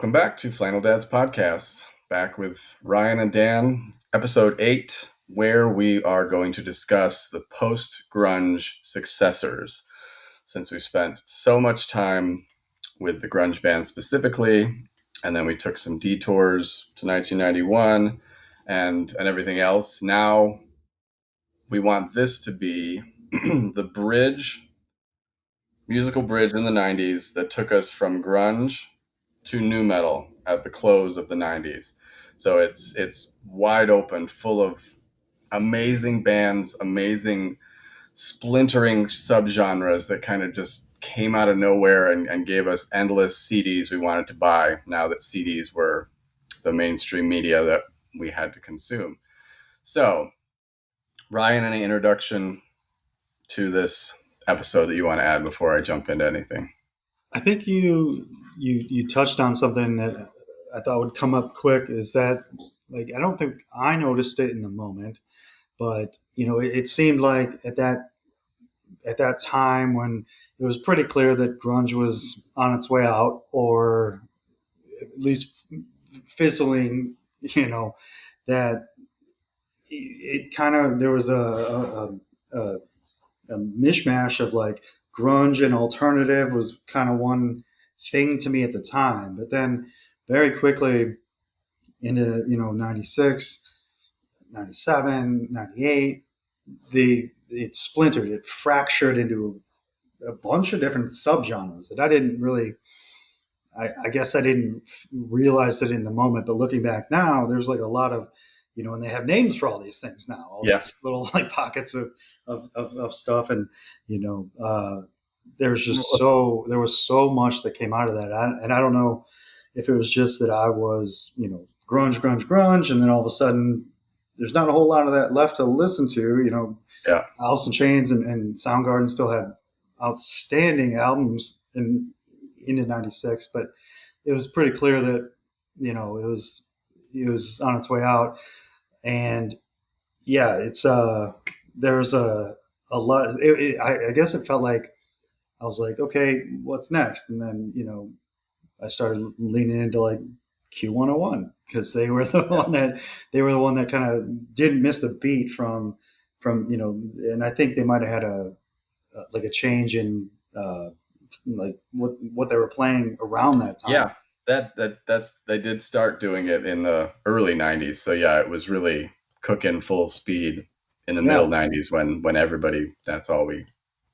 Welcome back to Flannel Dad's podcast. Back with Ryan and Dan, episode 8, where we are going to discuss the post-grunge successors. Since we spent so much time with the grunge band specifically, and then we took some detours to 1991 and everything else, now we want this to be the musical bridge in the 90s that took us from grunge to nu metal at the close of the 90s. So it's wide open, full of amazing bands, amazing splintering subgenres that kind of just came out of nowhere and gave us endless CDs we wanted to buy now that CDs were the mainstream media that we had to consume. So, Ryan, any introduction to this episode that you want to add before I jump into anything? I think you touched on something that I thought would come up quick. Is that I don't think I noticed it in the moment, but it seemed like at that time when it was pretty clear that grunge was on its way out, or at least fizzling. That it kind of there was a mishmash of like grunge and alternative was kind of one thing to me at the time, but then very quickly into 96, 97, 98, it splintered, it fractured into a bunch of different subgenres that I didn't really I guess I didn't realize it in the moment, but looking back now, there's like a lot of, and they have names for all these things now, all Yeah. these little like pockets of stuff. And, there was so much that came out of that. And I don't know if it was just that I was, grunge, grunge, grunge. And then all of a sudden there's not a whole lot of that left to listen to, Yeah. Alice in Chains and Soundgarden still had outstanding albums into 96, but it was pretty clear that, it was on its way out. And yeah, there's a lot. I guess it felt like I was like, okay, what's next? And then, I started leaning into like Q101 because they were the one that kind of didn't miss a beat from, and I think they might have had like a change in like what they were playing around that time. Yeah, that's they did start doing it in the early 90s. So yeah, it was really cooking full speed in the middle Yeah, 90s when everybody that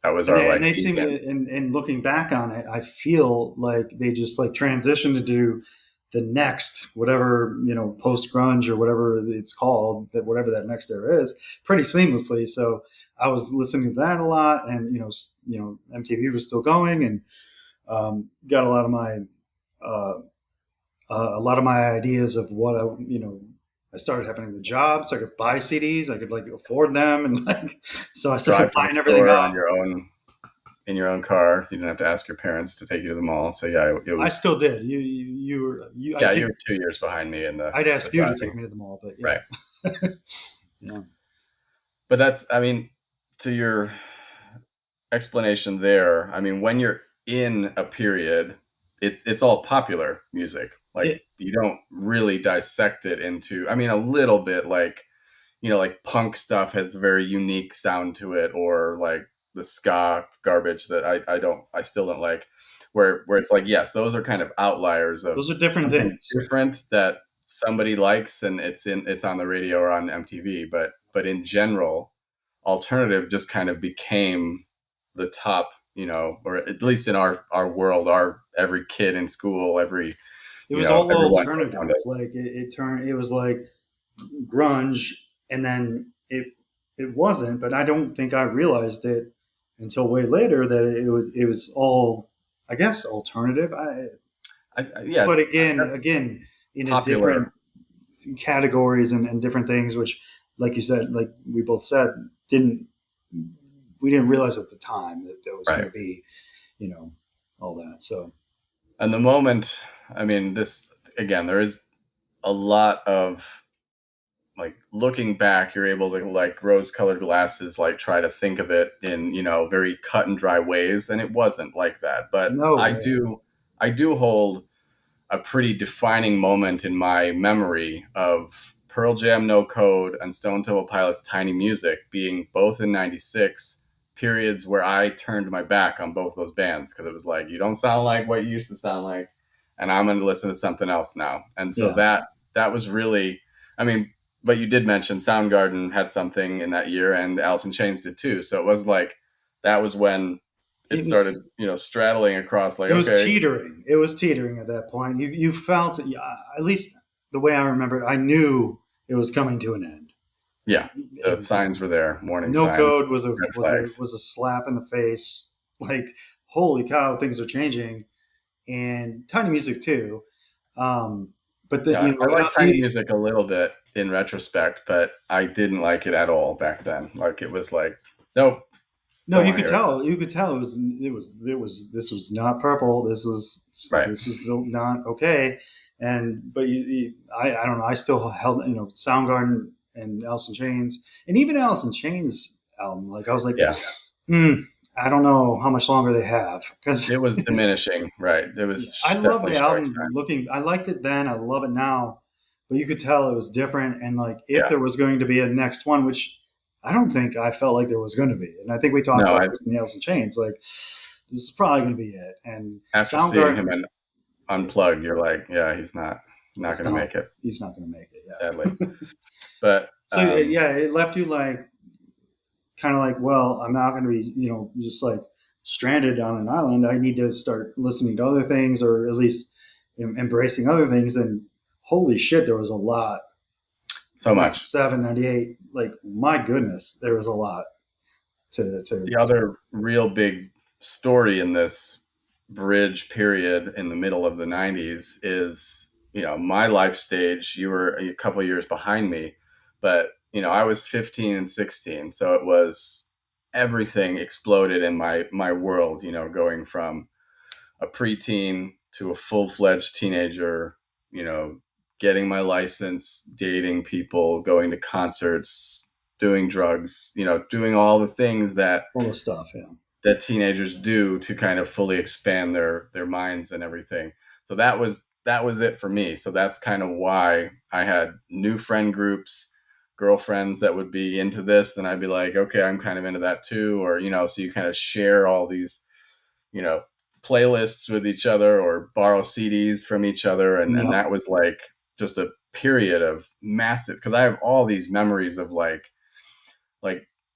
was and our they, and like they seem beacon. to, and looking back on it, I feel like they just like transitioned to do the next whatever, post grunge or whatever it's called, that whatever that next era is, pretty seamlessly. So I was listening to that a lot, and MTV was still going, and got uh, a lot of my ideas of what I started having the job, so I could buy CDs, I could like afford them, and like so I started Drive to the buying everything store up. on your own in your own car, so you didn't have to ask your parents to take you to the mall. So yeah, it I was still did. You were you. yeah, you were 2 years behind me in I'd the ask you to take driving. me to the mall, but Right. yeah, yeah, But that's I mean, to your explanation there, I mean, when you're in a period, it's all popular music. Like it, you don't really dissect it into, I mean, a little bit like, like punk stuff has a very unique sound to it, or like the ska garbage that I still don't like, where it's like, yes, those are kind of outliers of those are different something things. different that somebody likes and it's on the radio or on MTV, but in general, alternative just kind of became the top, or at least in our world, our every kid in school, It was all everyone around alternative. us. Like it turned. It was like grunge, and then it wasn't. But I don't think I realized it until way later that it was all, I guess, alternative. Yeah, But again, in a different popular, categories and different things, which, like you said, like we both said, didn't we didn't realize at the time that there was going right? to be, you know, all that. So And the moment, I mean, this again, there is a lot of like looking back, you're able to like rose-colored glasses, like try to think of it in very cut and dry ways, and it wasn't like that. But no way. I do hold a pretty defining moment in my memory of Pearl Jam No Code and Stone Temple Pilots Tiny Music being both in 96, periods where I turned my back on both those bands because it was like, you don't sound like what you used to sound like, and I'm going to listen to something else now. And so Yeah. that was really, I mean, but you did mention Soundgarden had something in that year, and Alice in Chains did too. So it was like, that was when it It started, was straddling across like, it was okay, teetering. It was teetering at that point. You felt, yeah, at least the way I remember it, I knew it was coming to an end. yeah, the And signs were there, warning No signs, Code was a red was a flags. was a slap in the face. Like, holy cow, things are changing, and Tiny Music too. Um, but then, Yeah, I like Tiny Music a little bit in retrospect, but I didn't like it at all back then. Like it was like, nope, no, don't you want to could hear it. tell. You could tell it was this was not Purple. Right. This was not okay. And but I don't know. I still held, Soundgarden and Alice in Chains, and even Alice in Chains album. Like, I was like, Yeah. hmm, I don't know how much longer they have, because It was diminishing. Right. It was I love definitely the showing album. signs. I liked it then. I love it now, but you could tell it was different. And like, if Yeah. there was going to be a next one, which I don't think I felt like there was going to be, and I think we talked No, about this in the Alice in Chains. Like, this is probably going to be it. And after seeing him Soundgarden, in Unplugged, you're like, yeah, he's not it's going to not. make it, He's not going to make it. sadly. Yeah. But So yeah, it left you like, kind of like, well, I'm not going to be, just like stranded on an island. I need to start listening to other things, or at least embracing other things. And holy shit, there was a lot. so much. 97, 98. Like, my goodness, there was a lot The other real big story in this bridge period in the middle of the 90s is, my life stage. You were a couple of years behind me, but, I was 15 and 16. So it was everything exploded in my world, going from a preteen to a full-fledged teenager, you know, getting my license, dating people, going to concerts, doing drugs, doing all the things that full of stuff. Yeah. teenagers do to kind of fully expand their minds and everything. So that was it for me. So that's kind of why I had new friend groups, girlfriends that would be into this, then I'd be like, okay, I'm kind of into that too, or so you kind of share all these, you know, playlists with each other or borrow CDs from each other. And Yep. that was like just a period of massive, because I have all these memories of like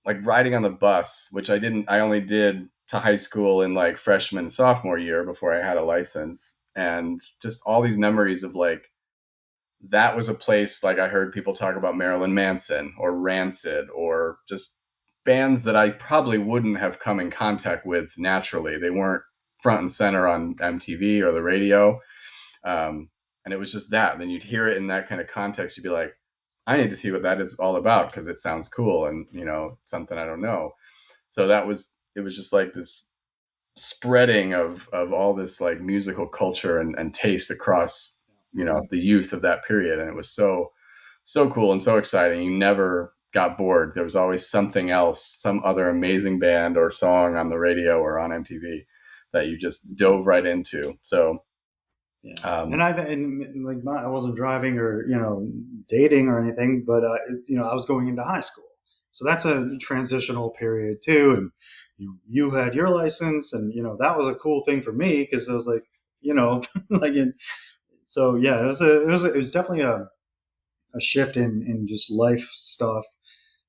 like riding on the bus, which I only did to high school in like freshman, sophomore year before I had a license. And just all these memories of like, that was a place, like I heard people talk about Marilyn Manson or Rancid or just bands that I probably wouldn't have come in contact with naturally. They weren't front and center on MTV or the radio. And it was just that. Then you'd hear it in that kind of context. You'd be like, I need to see what that is all about because it sounds cool and, something I don't know. So it was just like this spreading of all this like musical culture and taste across, the youth of that period. And it was so cool and so exciting. You never got bored. There was always something else, some other amazing band or song on the radio or on MTV that you just dove right into. So, Yeah. And um, like, not, I wasn't driving or, dating or anything, but I was going into high school. So that's a transitional period too. And you had your license, and that was a cool thing for me, because I was like, like, so yeah, it was definitely a shift in just life stuff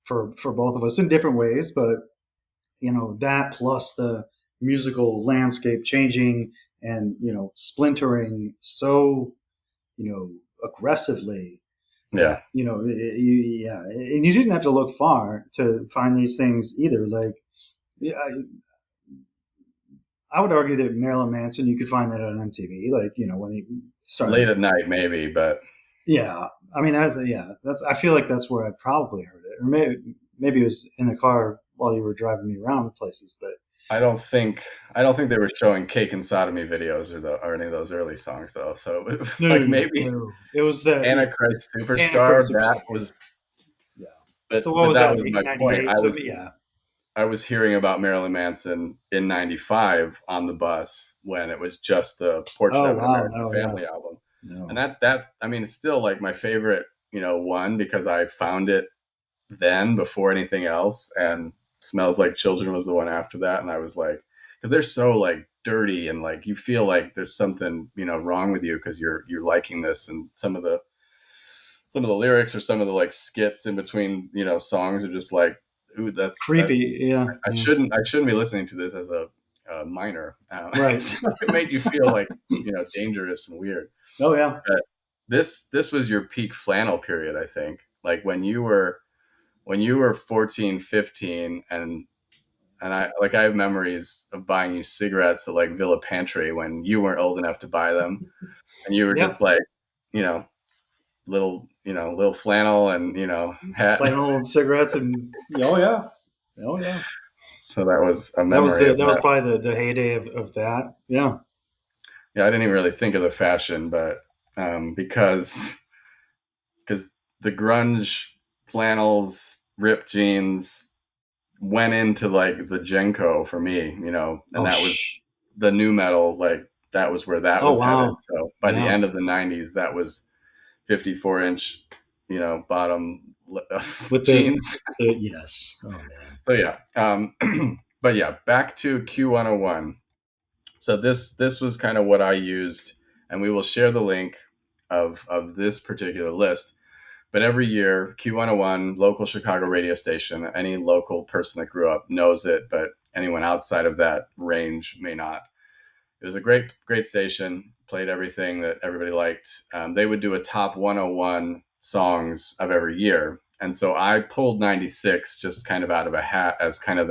for both of us in different ways. But that plus the musical landscape changing, and splintering so aggressively, yeah, that yeah, and you didn't have to look far to find these things either. Like, yeah, I would argue that Marilyn Manson, you could find that on MTV, like, when he late started. at night, maybe, but Yeah, I mean, that's, I feel like that's where I probably heard it, or maybe it was in the car while you were driving me around places. But I don't think I don't think they were showing cake and sodomy videos or any of those early songs though. So no, no, like no, maybe no. It was the, yeah, Antichrist Superstar. Antichrist That Superstar. was, Yeah. but So what but was that, that like was my point. 98? So yeah. I was hearing about Marilyn Manson in '95 on the bus when it was just the Portrait Oh of an wow. American Oh yeah. Family album. And No. that I mean, it's still like my favorite, one because I found it then before anything else. And Smells Like Children was the one after that, and I was like, because they're so like dirty and like you feel like there's something wrong with you because you're liking this, and some of the lyrics or some of the like skits in between songs are just like, ooh, that Creepy. Yeah. Yeah. I shouldn't be listening to this as a minor. Right. So it made you feel like dangerous and weird. Oh yeah. But this was your peak flannel period, I think. Like when you were 14, 15, and I have memories of buying you cigarettes at like Villa Pantry when you weren't old enough to buy them, and you were Yeah. just like, you know, little flannel and hat. Plain old cigarettes and oh yeah. Oh yeah. So that was a That was memory the of that was that. probably the heyday of that. Yeah. Yeah, I didn't even really think of the fashion, but because the grunge flannels, ripped jeans went into like the Genko for me, and Oh that was the new metal. Like that was where that oh was headed. wow. So by the Yeah. end of the '90s, that was 54-inch, bottom With jeans. the yes. Oh man. So yeah, but yeah, back to Q101. So this was kind of what I used, and we will share the link of this particular list. But every year, Q101, local Chicago radio station, any local person that grew up knows it, but anyone outside of that range may not. It was a great station, played everything that everybody liked. They would do a top 101 songs of every year. And so I pulled 96 just kind of out of a hat as kind of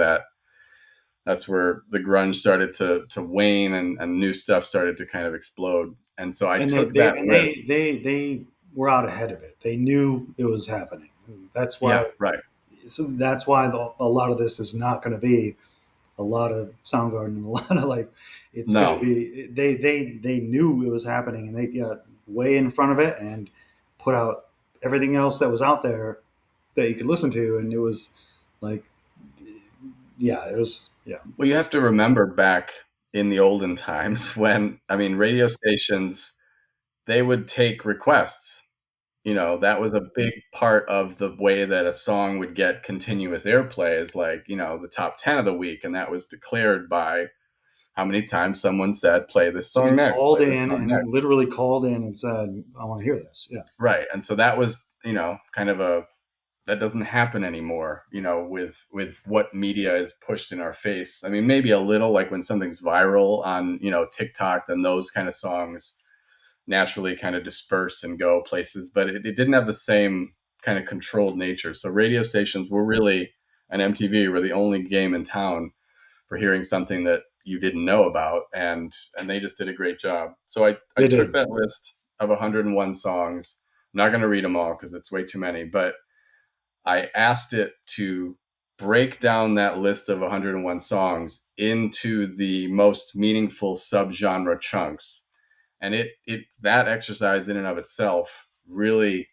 that's where the grunge started to wane, and new stuff started to kind of explode. And so I And they took they that and list. they were out ahead of it. They knew it was happening. That's why. Yeah, right. So that's why a lot of this is not going to be a lot of Soundgarden and a lot of like. It's going to No, be they knew it was happening and they got way in front of it and put out everything else that was out there that you could listen to, and it was like, yeah, it was, yeah, well, you have to remember back in the olden times when, I mean, radio stations, they would take requests. That was a big part of the way that a song would get continuous airplay is like, the top 10 of the week. And that was declared by how many times someone said, play this song someone next, called play this in song and next. literally called in and said, "I want to hear this." Yeah, Right. And so that was, kind of that doesn't happen anymore, with what media is pushed in our face. I mean, maybe a little like when something's viral on, TikTok, then those kind of songs naturally kind of disperse and go places, but it didn't have the same kind of controlled nature. So radio stations were really, and MTV were the only game in town for hearing something that you didn't know about, and they just did a great job. So I they took did. that list of 101 songs. I'm not going to read them all because it's way too many, but I asked it to break down that list of 101 songs into the most meaningful subgenre chunks. And it that exercise in and of itself really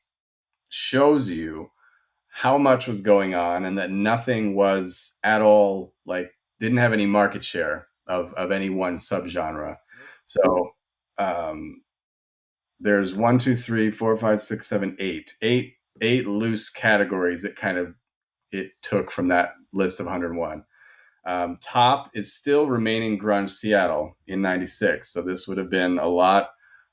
shows you how much was going on, and that nothing was at all like didn't have any market share of any one subgenre. So um, there's one, two, three, four, five, six, seven, eight loose categories that kind of it took from that list of 101. Top is still remaining grunge Seattle in 96. So this would have been a lot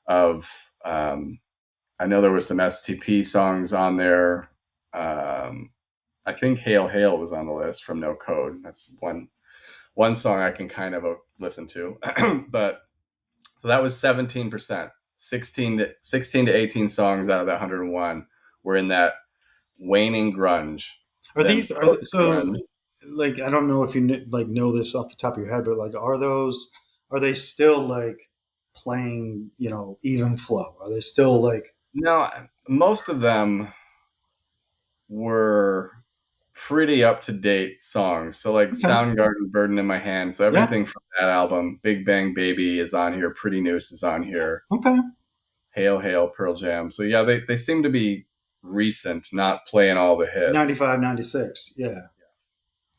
of, I know there were some STP songs on there. I think Hail Hail was on the list from No Code. That's one song I can kind of listen to. But so that was 17%. 16 to 18 songs out of that 101 were in that waning grunge. Are Then these are post so grunge. like I don't know if you like know this off the top of your head, but like are they still like playing even flow? Are they still like No, most of them were pretty up to date songs. So like okay? Soundgarden, Burden in My Hand. So Yeah, everything from that album, Big Bang Baby is on here. Pretty Noose is on here. okay. Hail Hail, Pearl Jam. So yeah, they seem to be recent, not playing all the hits. 95, 96. Yeah,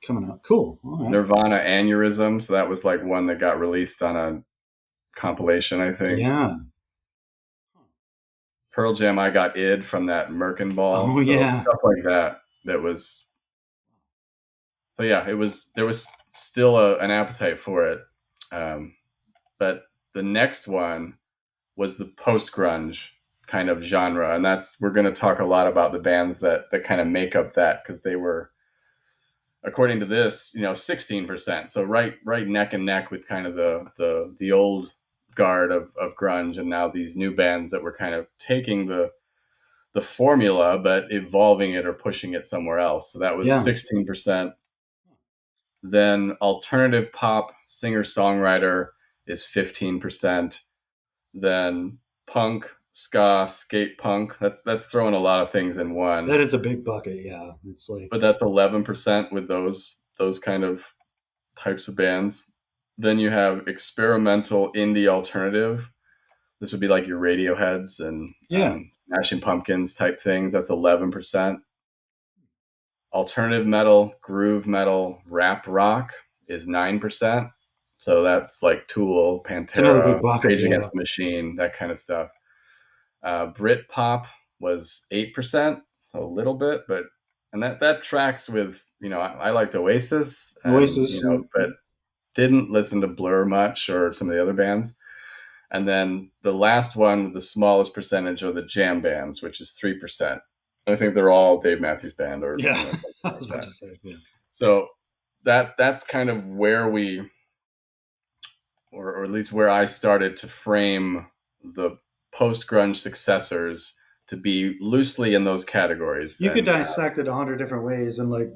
coming out. Cool. All right. Nirvana Aneurysm. So that was like one that got released on a compilation, I think. Yeah. Pearl Jam, I Got Id from that Merkin ball. Oh So yeah, stuff like that. That was so yeah. It was there was still an appetite for it, um, but the next one was the post grunge kind of genre, and that's we're going to talk a lot about the bands that kind of make up that because they were, according to this, 16%. So right neck and neck with kind of the old guard of grunge, and now these new bands that were kind of taking the formula but evolving it or pushing it somewhere else. So that was yeah. 16%. Then alternative pop singer songwriter is 15%. Then punk, ska, skate punk. That's throwing a lot of things in one. That is a big bucket. Yeah, it's like But that's 11% with those kind of types of bands. Then you have experimental indie alternative. This would be like your Radioheads and yeah. Smashing Pumpkins type things. That's 11%. Alternative metal, groove metal, rap rock is 9%. So that's like Tool, It's another Pantera, big bucket. Rage Yeah, Against the Machine, that kind of stuff. Brit pop was 8%, so a little bit, but and that tracks with I liked Oasis and Oasis. Yeah. but didn't listen to Blur much or some of the other bands. And then the last one with the smallest percentage are the jam bands, which is 3%. I think they're all Dave Matthews Band or Yeah, something I like was about that. to say. Yeah. So that's kind of where we, or at least where I started to frame the post grunge successors to be loosely in those categories. You could And dissect it 100 different ways and like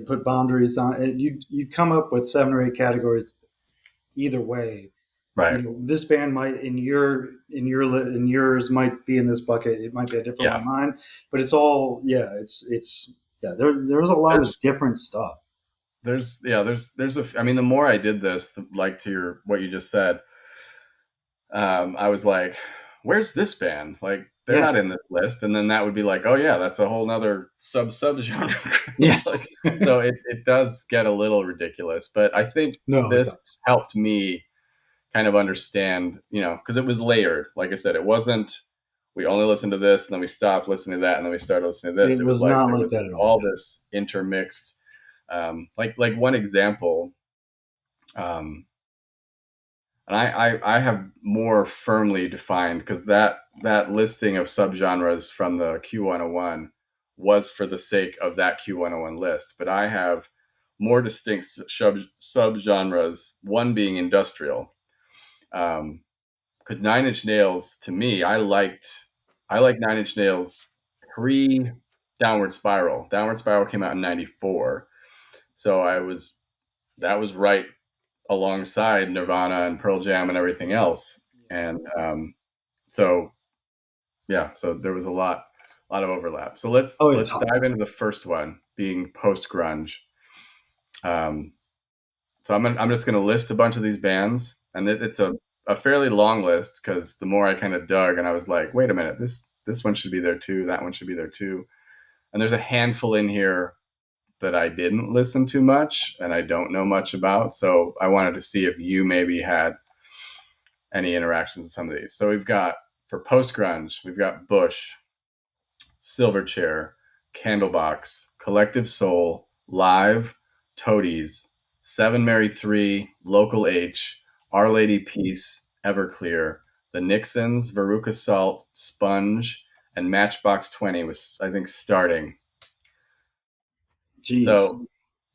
put boundaries on it. You come up with 7 or 8 categories either way. right, This band might in yours might be in this bucket. It might be a different one yeah, in mine, but it's all yeah. It's yeah. There's a lot of there's different stuff. there's I mean, the more I did this, like to your what you just said, I was like, where's this band? Like, they're Yeah, not in this list. And then that would be like, oh yeah, that's a whole nother sub genre. yeah. Like, so it does get a little ridiculous, but I think No, it this does. helped me kind of understand, because it was layered. Like I said, it wasn't, we only listened to this and then we stopped listening to that and then we started listening to this. It It was was like, not there like was that at all. all this intermixed, like one example, um, and I have more firmly defined because that listing of subgenres from the Q101 was for the sake of that Q101 list. But I have more distinct subgenres. One being industrial, because Nine Inch Nails to me, I like Nine Inch Nails pre Downward Spiral. Downward Spiral came out in '94, so that was right alongside Nirvana and Pearl Jam and everything else. And so yeah, so there was a lot of overlap. So let's Oh yeah, let's dive into the first one, being post grunge. Um, so I'm just going to list a bunch of these bands, and it's a fairly long list because the more I kind of dug, and I was like, wait a minute, this one should be there too, that one should be there too, and there's a handful in here that I didn't listen to much and I don't know much about. So I wanted to see if you maybe had any interactions with some of these. So we've got, for post grunge, we've got Bush, Silverchair, Candlebox, Collective Soul, Live, Toadies, Seven Mary 3, Local H, Our Lady Peace, Everclear, The Nixons, Veruca Salt, Sponge, and Matchbox 20 was, I think, starting. jeez. So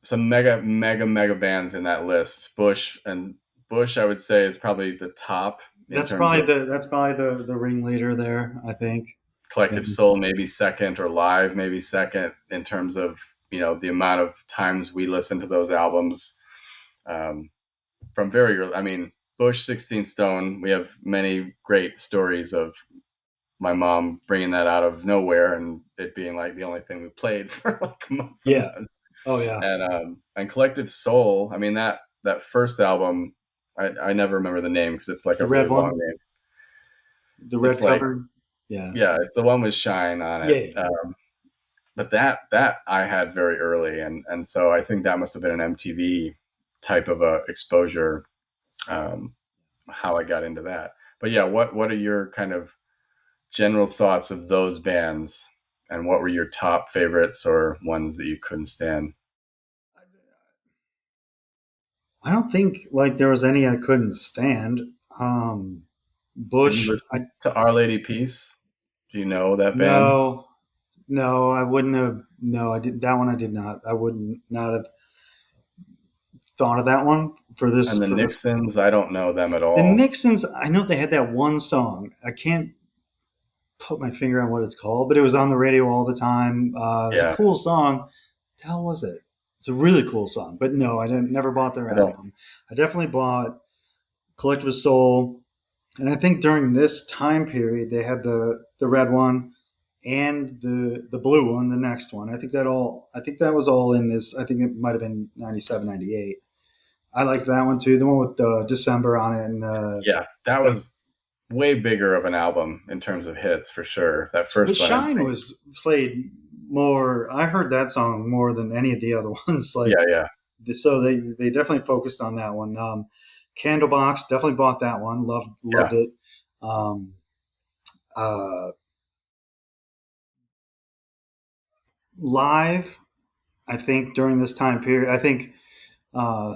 some mega, mega, mega bands in that list. Bush, I would say, is probably the top in terms of That's probably the ringleader there. I think. Yeah. Collective Soul, maybe second, or Live, maybe second in terms of the amount of times we listen to those albums. Um, from very early, I mean, Bush, 16 Stone. We have many great stories of my mom bringing that out of nowhere and it being like the only thing we played for like months and Yeah. months. Oh yeah. And Collective Soul, I mean, that first album, I never remember the name because it's like The a really red long one, name. the It's red like, cover. Yeah. yeah, it's the one with Shine on Yeah. it. Yeah. But that I had very early, and so I think that must have been an MTV type of a exposure. Um, how I got into that. But yeah, what are your kind of general thoughts of those bands, and what were your top favorites or ones that you couldn't stand? I don't think like there was any I couldn't stand. Um, Did you Bush, listen to Our Lady Peace? Do you know that band? no, no, I wouldn't have. No, I did that one. I did not. I would not have thought of that one for And this. the For this, Nixons, I don't know them at the all. Nixons. I know they had that one song. I can't put my finger on what it's called, but it was on the radio all the time. It was a Yeah, cool song. What the hell was it? It's a really cool song. But no, I didn't. Never bought their I don't. album. I definitely bought Collective Soul. And I think during this time period, they had the red one and the blue one, the next one. I think that was all in this. I think it might have been 97, 98. I liked that one too. The one with December on it. And Yeah, that the, was way bigger of an album in terms of hits for sure. That but first one, I Shine think. was played more. I heard that song more than any of the other ones. Like, Yeah, yeah, so they definitely focused on that one. Candlebox, definitely bought that one. Loved yeah. it. Um, uh, Live, I think during this time period, I think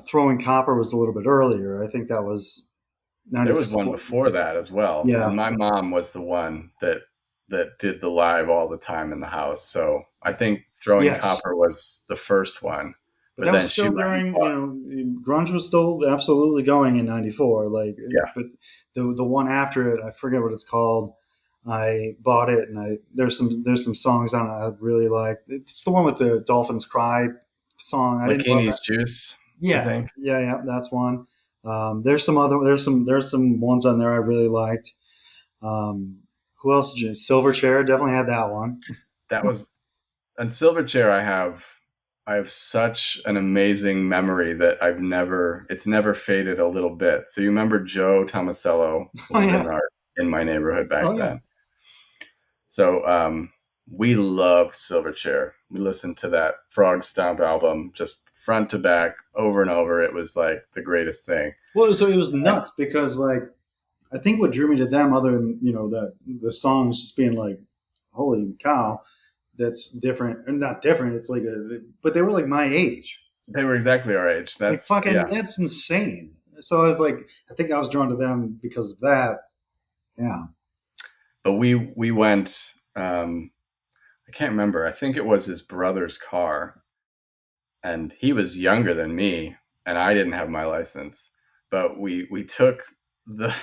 Throwing Copper was a little bit earlier. I think that was There was one 94. before that as well, and Yeah. my mom was the one that did the live all the time in the house. So I think Throwing Yes. Copper was the first one, But but that then was she still went and during, bought. grunge was still absolutely going in '94. Like, Yeah, but the one after it, I forget what it's called. I bought it, and there's some songs on it I really like. It's the one with the Dolphins Cry song. I didn't know that. Lakini's Juice, I Yeah, think. yeah, that's one. There's some ones on there I really liked. Um, who else did you? Silverchair definitely had that one. That was and Silverchair. I have such an amazing memory that it's never faded a little bit. So you remember Joe Tomasello Oh was yeah, in my neighborhood oh back yeah. then. So we loved Silverchair. We listened to that Frog Stomp album just front to back over and over. It was like the greatest thing. Well, so it was And nuts because like I think what drew me to them, other than that the songs just being like, holy cow, that's different and not different. It's like but they were like my age. they were exactly our age. Like That's fucking, yeah. that's insane. So I was like, I think I was drawn to them because of that. Yeah. But we went. I can't remember. I think it was his brother's car, and he was younger than me, and I didn't have my license. But we took the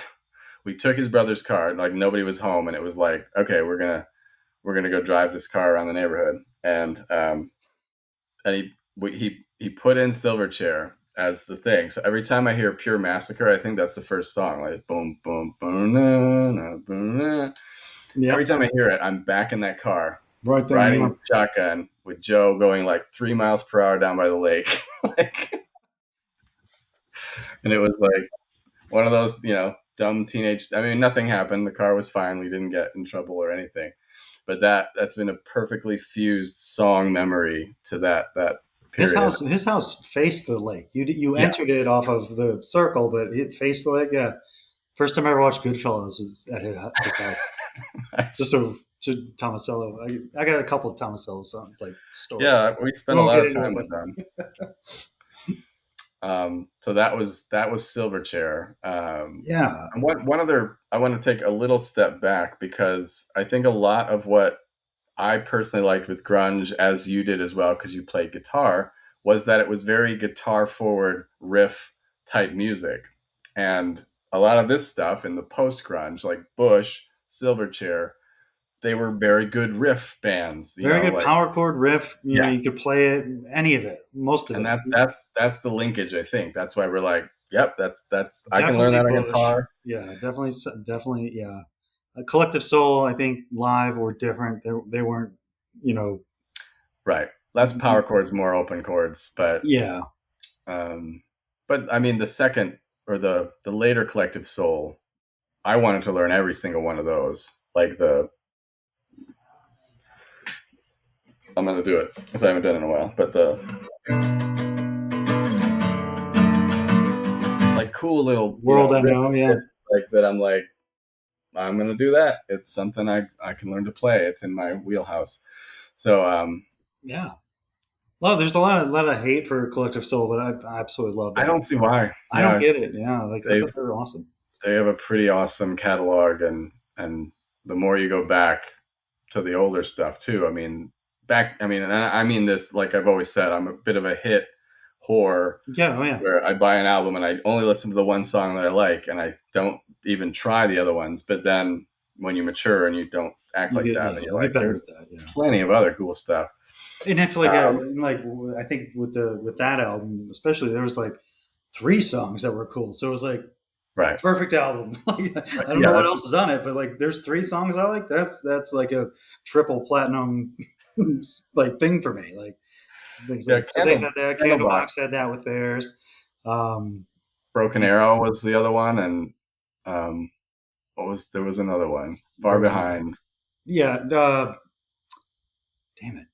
we took his brother's car. Like nobody was home, and it was like, okay, we're gonna go drive this car around the neighborhood, and he put in Silverchair as the thing. So every time I hear Pure Massacre, I think that's the first song, like boom boom boom na, na, boom na. Every Yep. time I hear it, I'm back in that car Right there. Yeah. riding shotgun with Joe going like 3 miles per hour down by the lake, like, and it was like one of those, dumb teenage. I mean, nothing happened. The car was fine. We didn't get in trouble or anything. But that's been a perfectly fused song memory to that period. His house faced the lake. You Yeah, entered it off of the circle, but it faced the lake. Yeah. First time I ever watched Goodfellas was at his house. Just nice. so to Tomasello. I got a couple of Tomasello songs like stories. Yeah, we We spent a won't lot get of into it, time with them. So that was Silverchair. yeah. And one other, I want to take a little step back because I think a lot of what I personally liked with grunge, as you did as well, because you played guitar, was that it was very guitar forward riff type music, and a lot of this stuff in the post grunge, like Bush, Silverchair, they were very good riff bands. Very good Like power chord riff. yeah, You could play it, any of it, most of and it. that's the linkage. I think that's why we're like, yep, that's I can learn Definitely that on Bush. guitar. Yeah, definitely. Yeah, Collective Soul. I think live were different. They weren't. You know. Right, less power chords, more open chords, Yeah. um, but I mean the second or the later Collective Soul, I wanted to learn every single one of those. Like I'm gonna do it because I haven't done it in a while. But the like cool little World I riff know. Yeah. bits like that. I'm like I'm gonna do that. It's something I can learn to play. It's in my wheelhouse. So Yeah. Well, there's a lot of hate for Collective Soul, but I absolutely love I that. don't see why. I don't Yeah, get it. Yeah, like I they thought they were awesome. they have a pretty awesome catalog, and the more you go back to the older stuff too. I mean, back. I mean, and I mean this like I've always said. I'm a bit of a hit whore Yeah, oh yeah, where I buy an album and I only listen to the one song that I like, and I don't even try the other ones. But then when you mature and you don't act like that, then you're you get like, better there's at that. Yeah. plenty of other cool stuff. And I feel like, Um, I think with that album, especially, there was like three songs that were cool. So it was like right. perfect album. Like, Right. I don't Yeah, know what that's else is on it, but like there's three songs I like. That's like a triple platinum like thing for me. Like things yeah. like so they had that. Candlebox, Candlebox had that with theirs. Um, Broken Arrow was the other one, and um, what was there was another one there far was another. behind. Yeah. Damn it.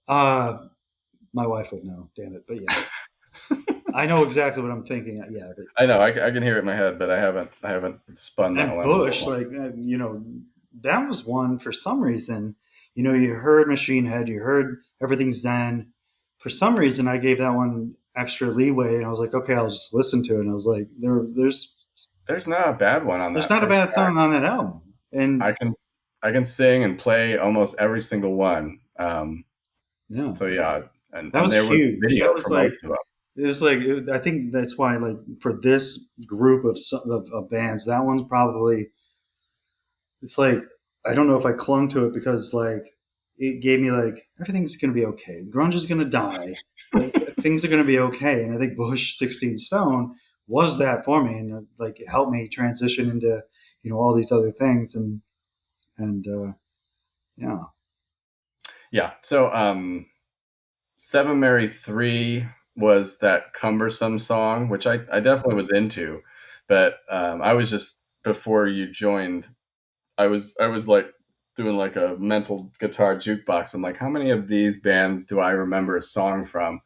My wife would know. Damn it. But yeah, I know exactly what I'm thinking. Yeah. But, I know I can hear it in my head, but I haven't spun that and one. Bush, like that was one for some reason. You heard Machine Head, you heard Everything Zen. For some reason, I gave that one extra leeway, and I was like, okay, I'll just listen to it. And I was like, There's not a bad one on there's that not a first bad track. song on that album, I and can I can sing and play almost every single one. yeah, So yeah, and that was there was huge. video That was for like most of them. it was like I think that's why like for this group of bands, that one's probably it's like I don't know if I clung to it because like it gave me like everything's gonna be okay. Grunge is gonna die. Things are gonna be okay. And I think Bush 16 Stone was that for me, and like it helped me transition into all these other things, and yeah, Yeah. So Seven Mary 3 was that cumbersome song, which I definitely was into, but I was just before you joined, I was like doing like a mental guitar jukebox. I'm like, how many of these bands do I remember a song from?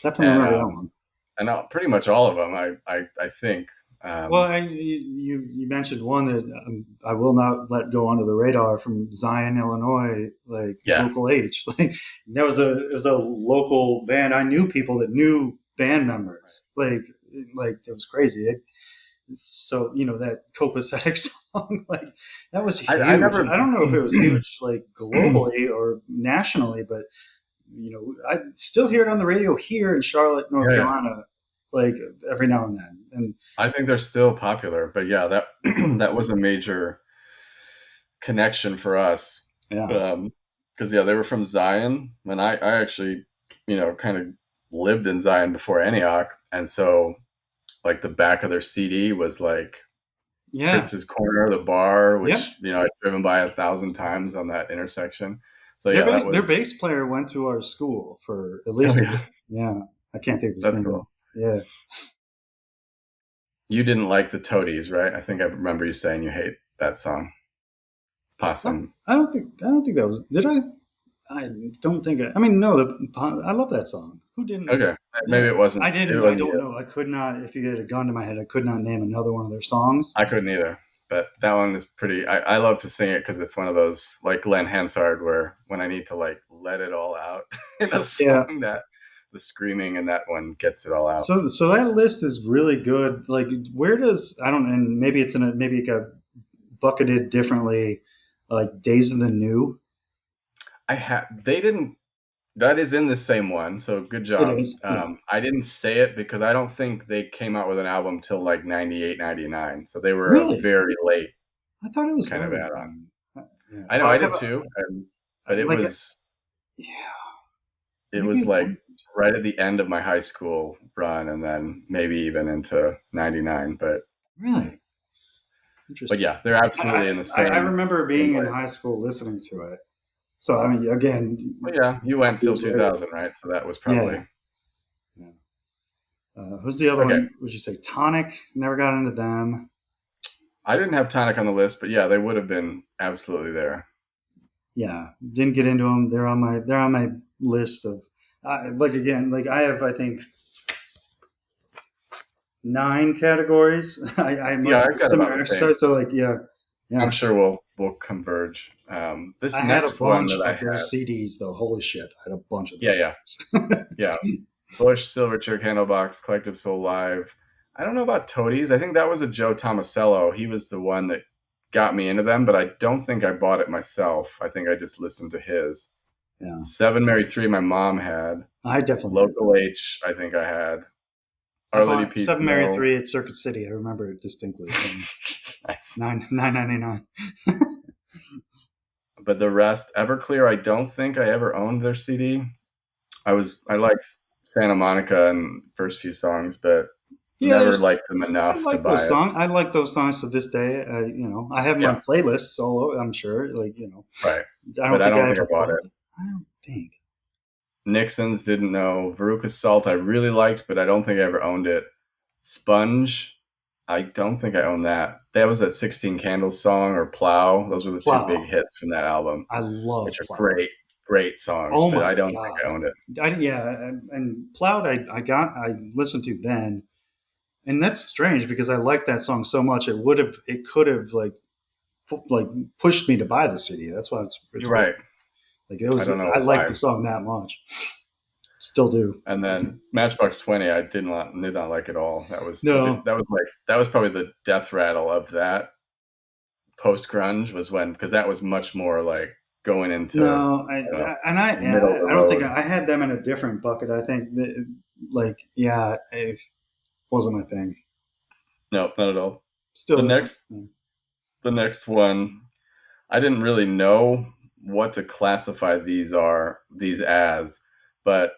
definitely And remember that one. pretty much all of them. I think. Well, Um, you mentioned one that I will not let go under the radar from Zion, Illinois, like yeah. Local H. Like that was it was a local band. I knew people that knew band members. Like it was crazy. So that copacetic song, like that was I huge. never. I don't know if it was huge like globally or nationally, but I still hear it on the radio here in Charlotte, North Yeah, yeah. Carolina, like every now and then. And I think they're still popular, but yeah, that that was a major connection for us. yeah. Because yeah, they were from Zion, and I actually, kind of lived in Zion before Antioch, and so like the back of their CD was like Yeah. Fritz's Corner, the bar, Yep. which I'd driven by 1,000 times on that intersection. So yeah, that Their was. bass player went to our school for at Oh least a yeah, year. Yeah. I can't think of his that's name. cool. Yeah. You didn't like the Toadies, right? I think I remember you saying you hate that song, Possum. I don't think that was did I don't think I mean no I love that song. Who didn't Okay, maybe yeah. it wasn't. It I wasn't don't you. know. I could not if you had a gun to my head, I could not name another one of their songs. I couldn't either. But that one is pretty. I love to sing it because it's one of those like Glenn Hansard where when I need to like let it all out in a Yeah. song, that the screaming in that one gets it all out. So that list is really good. Like where does I don't and maybe it's in a maybe it got bucketed differently like Days of the New. They didn't. That is in the same one, so good It job. is. Yeah. I didn't say it because I don't think they came out with an album till like 98, 99. So they were a Really? very late I thought it was kind of earlier add on. than that. Yeah. I know Well, I I did have too, but it like was yeah, it maybe was it like was. right at the end of my high school run, and then maybe even into 99. Really But interesting. yeah, they're absolutely in the I same remember same being in place. high school listening to it. So I mean, again, But yeah, you a went couple till years later. 2000, right? So that was Yeah. probably Yeah. Who's the other okay. one? Would you say Tonic? Never got into them. I didn't have Tonic on the list, but yeah, they would have been absolutely there. Yeah, didn't get into them. They're on my list of like again like I have I think 9 categories. I have Yeah, much I've got about similar the exercise. same. So like yeah, I'm Yeah. sure we'll converge. This I had a next one bunch that I of their had, CDs though. Holy shit. I had a bunch of yeah, those yeah, CDs. yeah. Bush, Silverchair, Candlebox, Collective Soul Live. I don't know about Toadies. I think that was a Joe Tomasello. He was the one that got me into them, but I don't think I bought it myself. I think I just listened to his. Yeah. Seven Mary Three, my mom had. I definitely had Local H, I think I had. I Our Lady bought Peace, Seven Mary no. 3 at Circuit City. I remember it distinctly. Nice. 9.99. But the rest, Everclear, I don't think I ever owned their CD. I liked Santa Monica and first few songs, but Yeah, never there's. liked them I enough to like those buy it. songs. I like those songs to this day. I have them Yeah, on playlists. All I'm sure. right. I But don't I think don't I think I ever bought bought it. it. I don't think. Nixon's didn't know. Veruca Salt I really liked, but I don't think I ever owned it. Sponge, I don't think I own that. That was that 16 Candles song or Plow. Those were the two big Plow. hits from that album, I love which are Plow. great, great songs, Oh but my I don't think I god. owned it. Yeah, and Plowed. I listened to then, and that's strange because I like that song so much. It could have like pushed me to buy the CD. That's why it's You're weird. right. Like it I was. don't know I liked why. the song that much. Still do. And then Matchbox 20, I did not like at all. No, That was probably the death rattle of that post grunge was when, because that was much more like going into, no. I don't know, middle of the I don't think road. I had them in a different bucket. I think yeah, it wasn't my thing. No, not at all. The Still isn't. next the next one, I didn't really know what to classify these as, but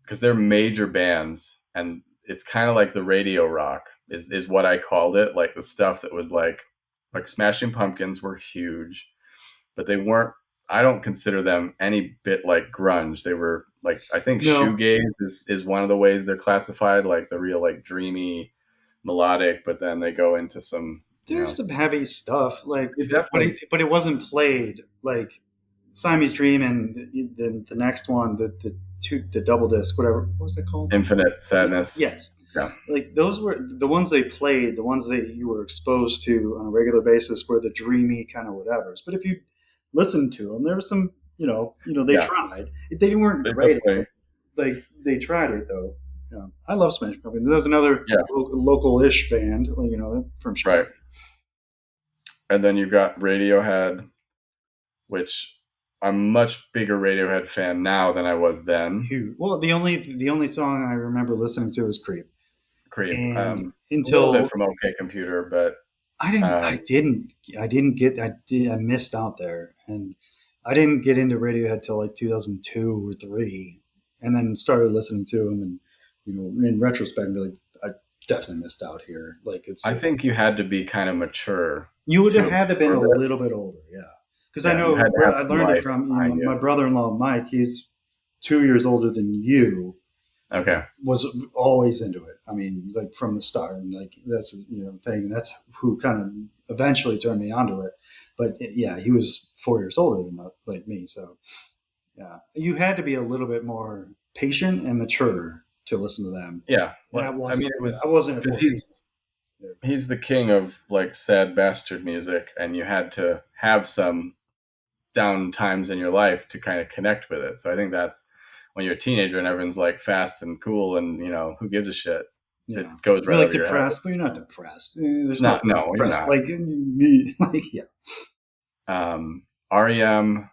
because they're major bands and it's kind of like the radio rock is what I called it, like the stuff that was like Smashing Pumpkins were huge, but they weren't. I don't consider them any bit like grunge. They were like, I think No, shoegaze is one of the ways they're classified, like the real like dreamy melodic, but then they go into some, there's some heavy stuff it definitely but it wasn't played like Siamese Dream and the next one, the double disc, whatever. What was it called? infinite sadness. Yes, Yeah, like those were the ones they played, the ones that you were exposed to on a regular basis were the dreamy kind of whatevers. But if you listened to them, there was some, they yeah, tried. They weren't they great at definitely, it. Like they tried it though. I love Smash Pumpkins. There's another yeah, local-ish band, from right. Chicago. And then you've got Radiohead, which I'm a much bigger Radiohead fan now than I was then. Huge. Well, the only song I remember listening to was Creep, Creep, and a little bit until from OK Computer, but I didn't. um, I didn't get. I missed out there, and I didn't get into Radiohead till like 2002 or three, and then started listening to them. And in retrospect, be like, I definitely missed out here. Like I think you had to be kind of mature you would have to had to been for a this. little bit older, yeah. Because I Yeah, you had know to where have I some learned it life from. behind you. My brother-in-law Mike, he's 2 years older than you, Okay, was always into it. I mean, like from the start, and like that's thing. And that's who kind of eventually turned me onto it. But yeah, he was 4 years older than like me, so yeah, you had to be a little bit more patient and mature to listen to them. yeah. And Well, I mean, it I was wasn't at because 14. he's the king of like sad bastard music, and you had to have some down times in your life to kind of connect with it. So I think that's when you're a teenager and everyone's like fast and cool and who gives a shit. Yeah, It goes you're right like over your head. depressed, but you're not depressed. There's Not nothing no, you're depressed not. like me. Like yeah, REM.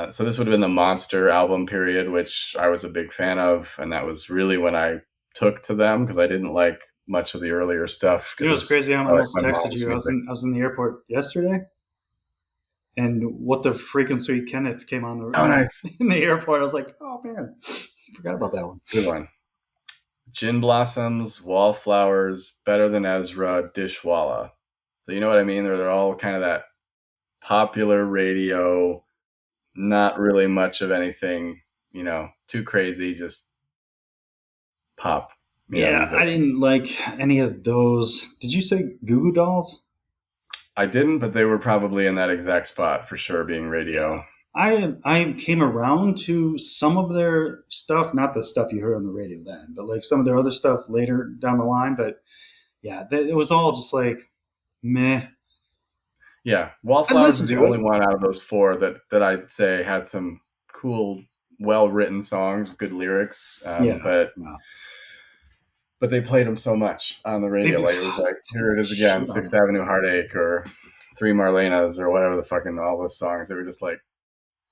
So this would have been the Monster album period, which I was a big fan of, and that was really when I took to them because I didn't like much of the earlier stuff what's because crazy? I I like almost my texted mom's you. music. I was in the airport yesterday, and what the freaking sweet Kenneth came on Oh, nice, in the airport. I was like, oh man, forgot about that one. good one. Gin Blossoms, Wallflowers, Better Than Ezra, Dishwalla. So you know what I mean? They're all kind of that popular radio, not really much of anything, too crazy, just pop, Yeah, music. I didn't like any of those. Did you say Goo Goo Dolls? I didn't, but they were probably in that exact spot for sure, being Yeah. radio. I came around to some of their stuff, not the stuff you heard on the radio then, but like some of their other stuff later down the line. But yeah, it was all just like meh. Yeah, I Wallflowers listen is the to it. only one out of those four that I'd say had some cool, well written songs, good lyrics. Yeah, But no, they played them so much on the they radio. Like it was like, played here the it is again, shit out Sixth of Avenue Heartache or Three Marlenas or whatever the fucking all those songs. They were just like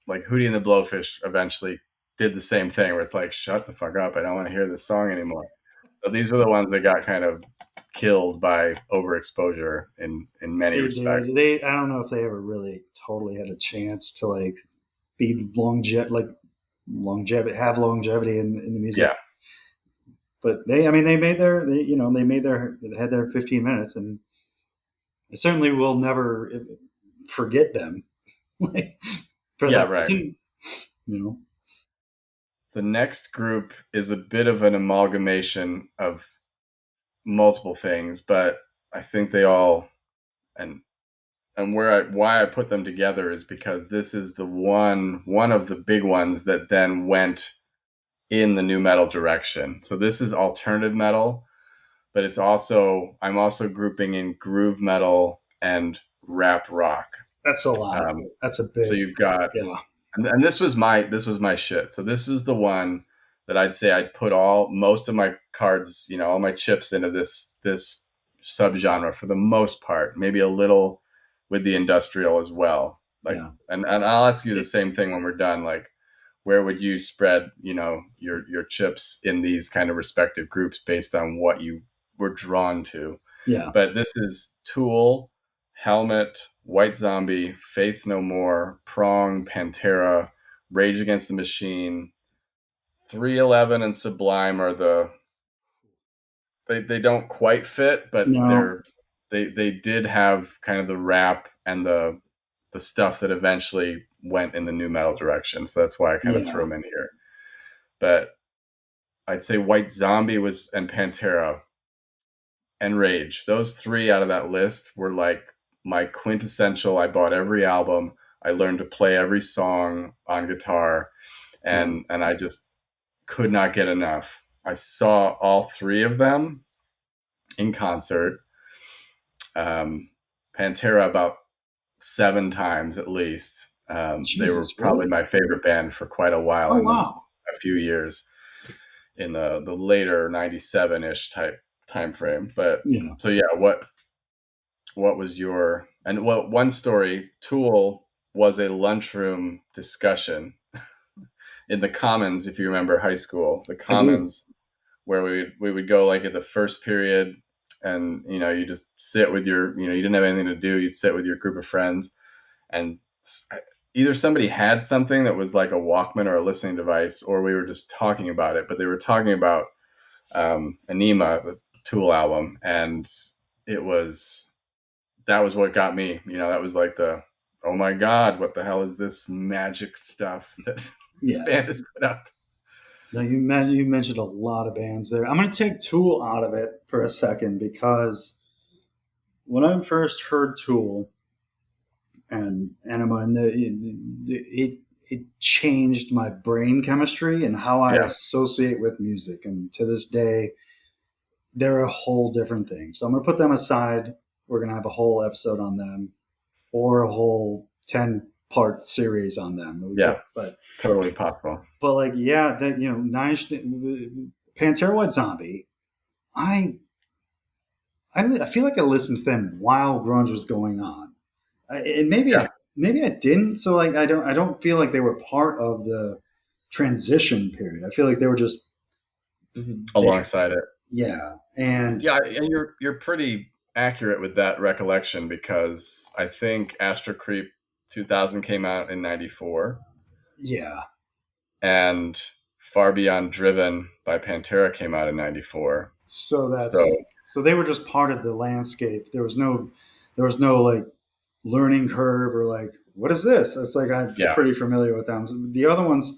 Hootie and the Blowfish eventually did the same thing where it's like, shut the fuck up. I don't want to hear this song anymore. So these were the ones that got kind of killed by overexposure in many They respects. did. I don't know if they ever really totally had a chance to like be longevity, have longevity in the music. Yeah. But they, I mean, they had their 15 minutes, and I certainly will never forget them. Like for Yeah, that right. reason, you know. The next group is a bit of an amalgamation of multiple things, but I think they all and why I put them together is because this is the one of the big ones that then went in the new metal direction. So this is alternative metal, but I'm also grouping in groove metal and rap rock. That's a lot. Um, That's a so big, you've got yeah, and this was my shit. So this was the one that I'd say I'd put all most of my cards, all my chips into this subgenre for the most part. Maybe a little with the industrial as well. Like, yeah, and I'll ask you the it, same thing when we're done. Like, where would you spread, your chips in these kind of respective groups based on what you were drawn to? yeah. But this is Tool, Helmet, White Zombie, Faith No More, Prong, Pantera, Rage Against the Machine, 311 and Sublime are they don't quite fit, but No, they did have kind of the rap and the stuff that eventually went in the new metal direction. So that's why I kind of threw yeah, them in here. But I'd say White Zombie was and Pantera and Rage. Those three out of that list were like my quintessential. I bought every album. I learned to play every song on guitar, yeah. and I just could not get enough. I saw all three of them in concert. Um, Pantera about 7 times at least. They were Jesus, probably really? my favorite band for quite a while Oh in wow. a few years in the later 97 ish type time frame. But Yeah, so yeah, what was your and well one story Tool was a lunchroom discussion in the Commons, if you remember high school, the I do. Commons, where we would go like at the first period, and you just sit with you didn't have anything to do, you'd sit with your group of friends, and either somebody had something that was like a Walkman or a listening device, or we were just talking about it, but they were talking about Anima, the Tool album, and it was that was what got me. That was like the oh my god, what the hell is this magic stuff that this Yeah. band has put out? Now you mentioned a lot of bands there. I'm going to take Tool out of it for a second because when I first heard Tool and Enema, and it changed my brain chemistry and how I Yeah, associate with music. And to this day, they're a whole different thing. So I'm going to put them aside. We're going to have a whole episode on them or a whole 10-part series on them that we yeah, could. But totally possible. like yeah, that Pantera White Zombie. I I feel like I listened to them while grunge was going on. And Yeah, maybe I didn't. So like I don't feel like they were part of the transition period. I feel like they were just there. alongside it. Yeah, and Yeah, and you're pretty accurate with that recollection because I think Astro Creep 2000 came out in 94 yeah. and Far Beyond Driven by Pantera came out in 94. So So, so they were just part of the landscape. There was no like learning curve or like what is this? It's like I'm yeah, pretty familiar with them. The other ones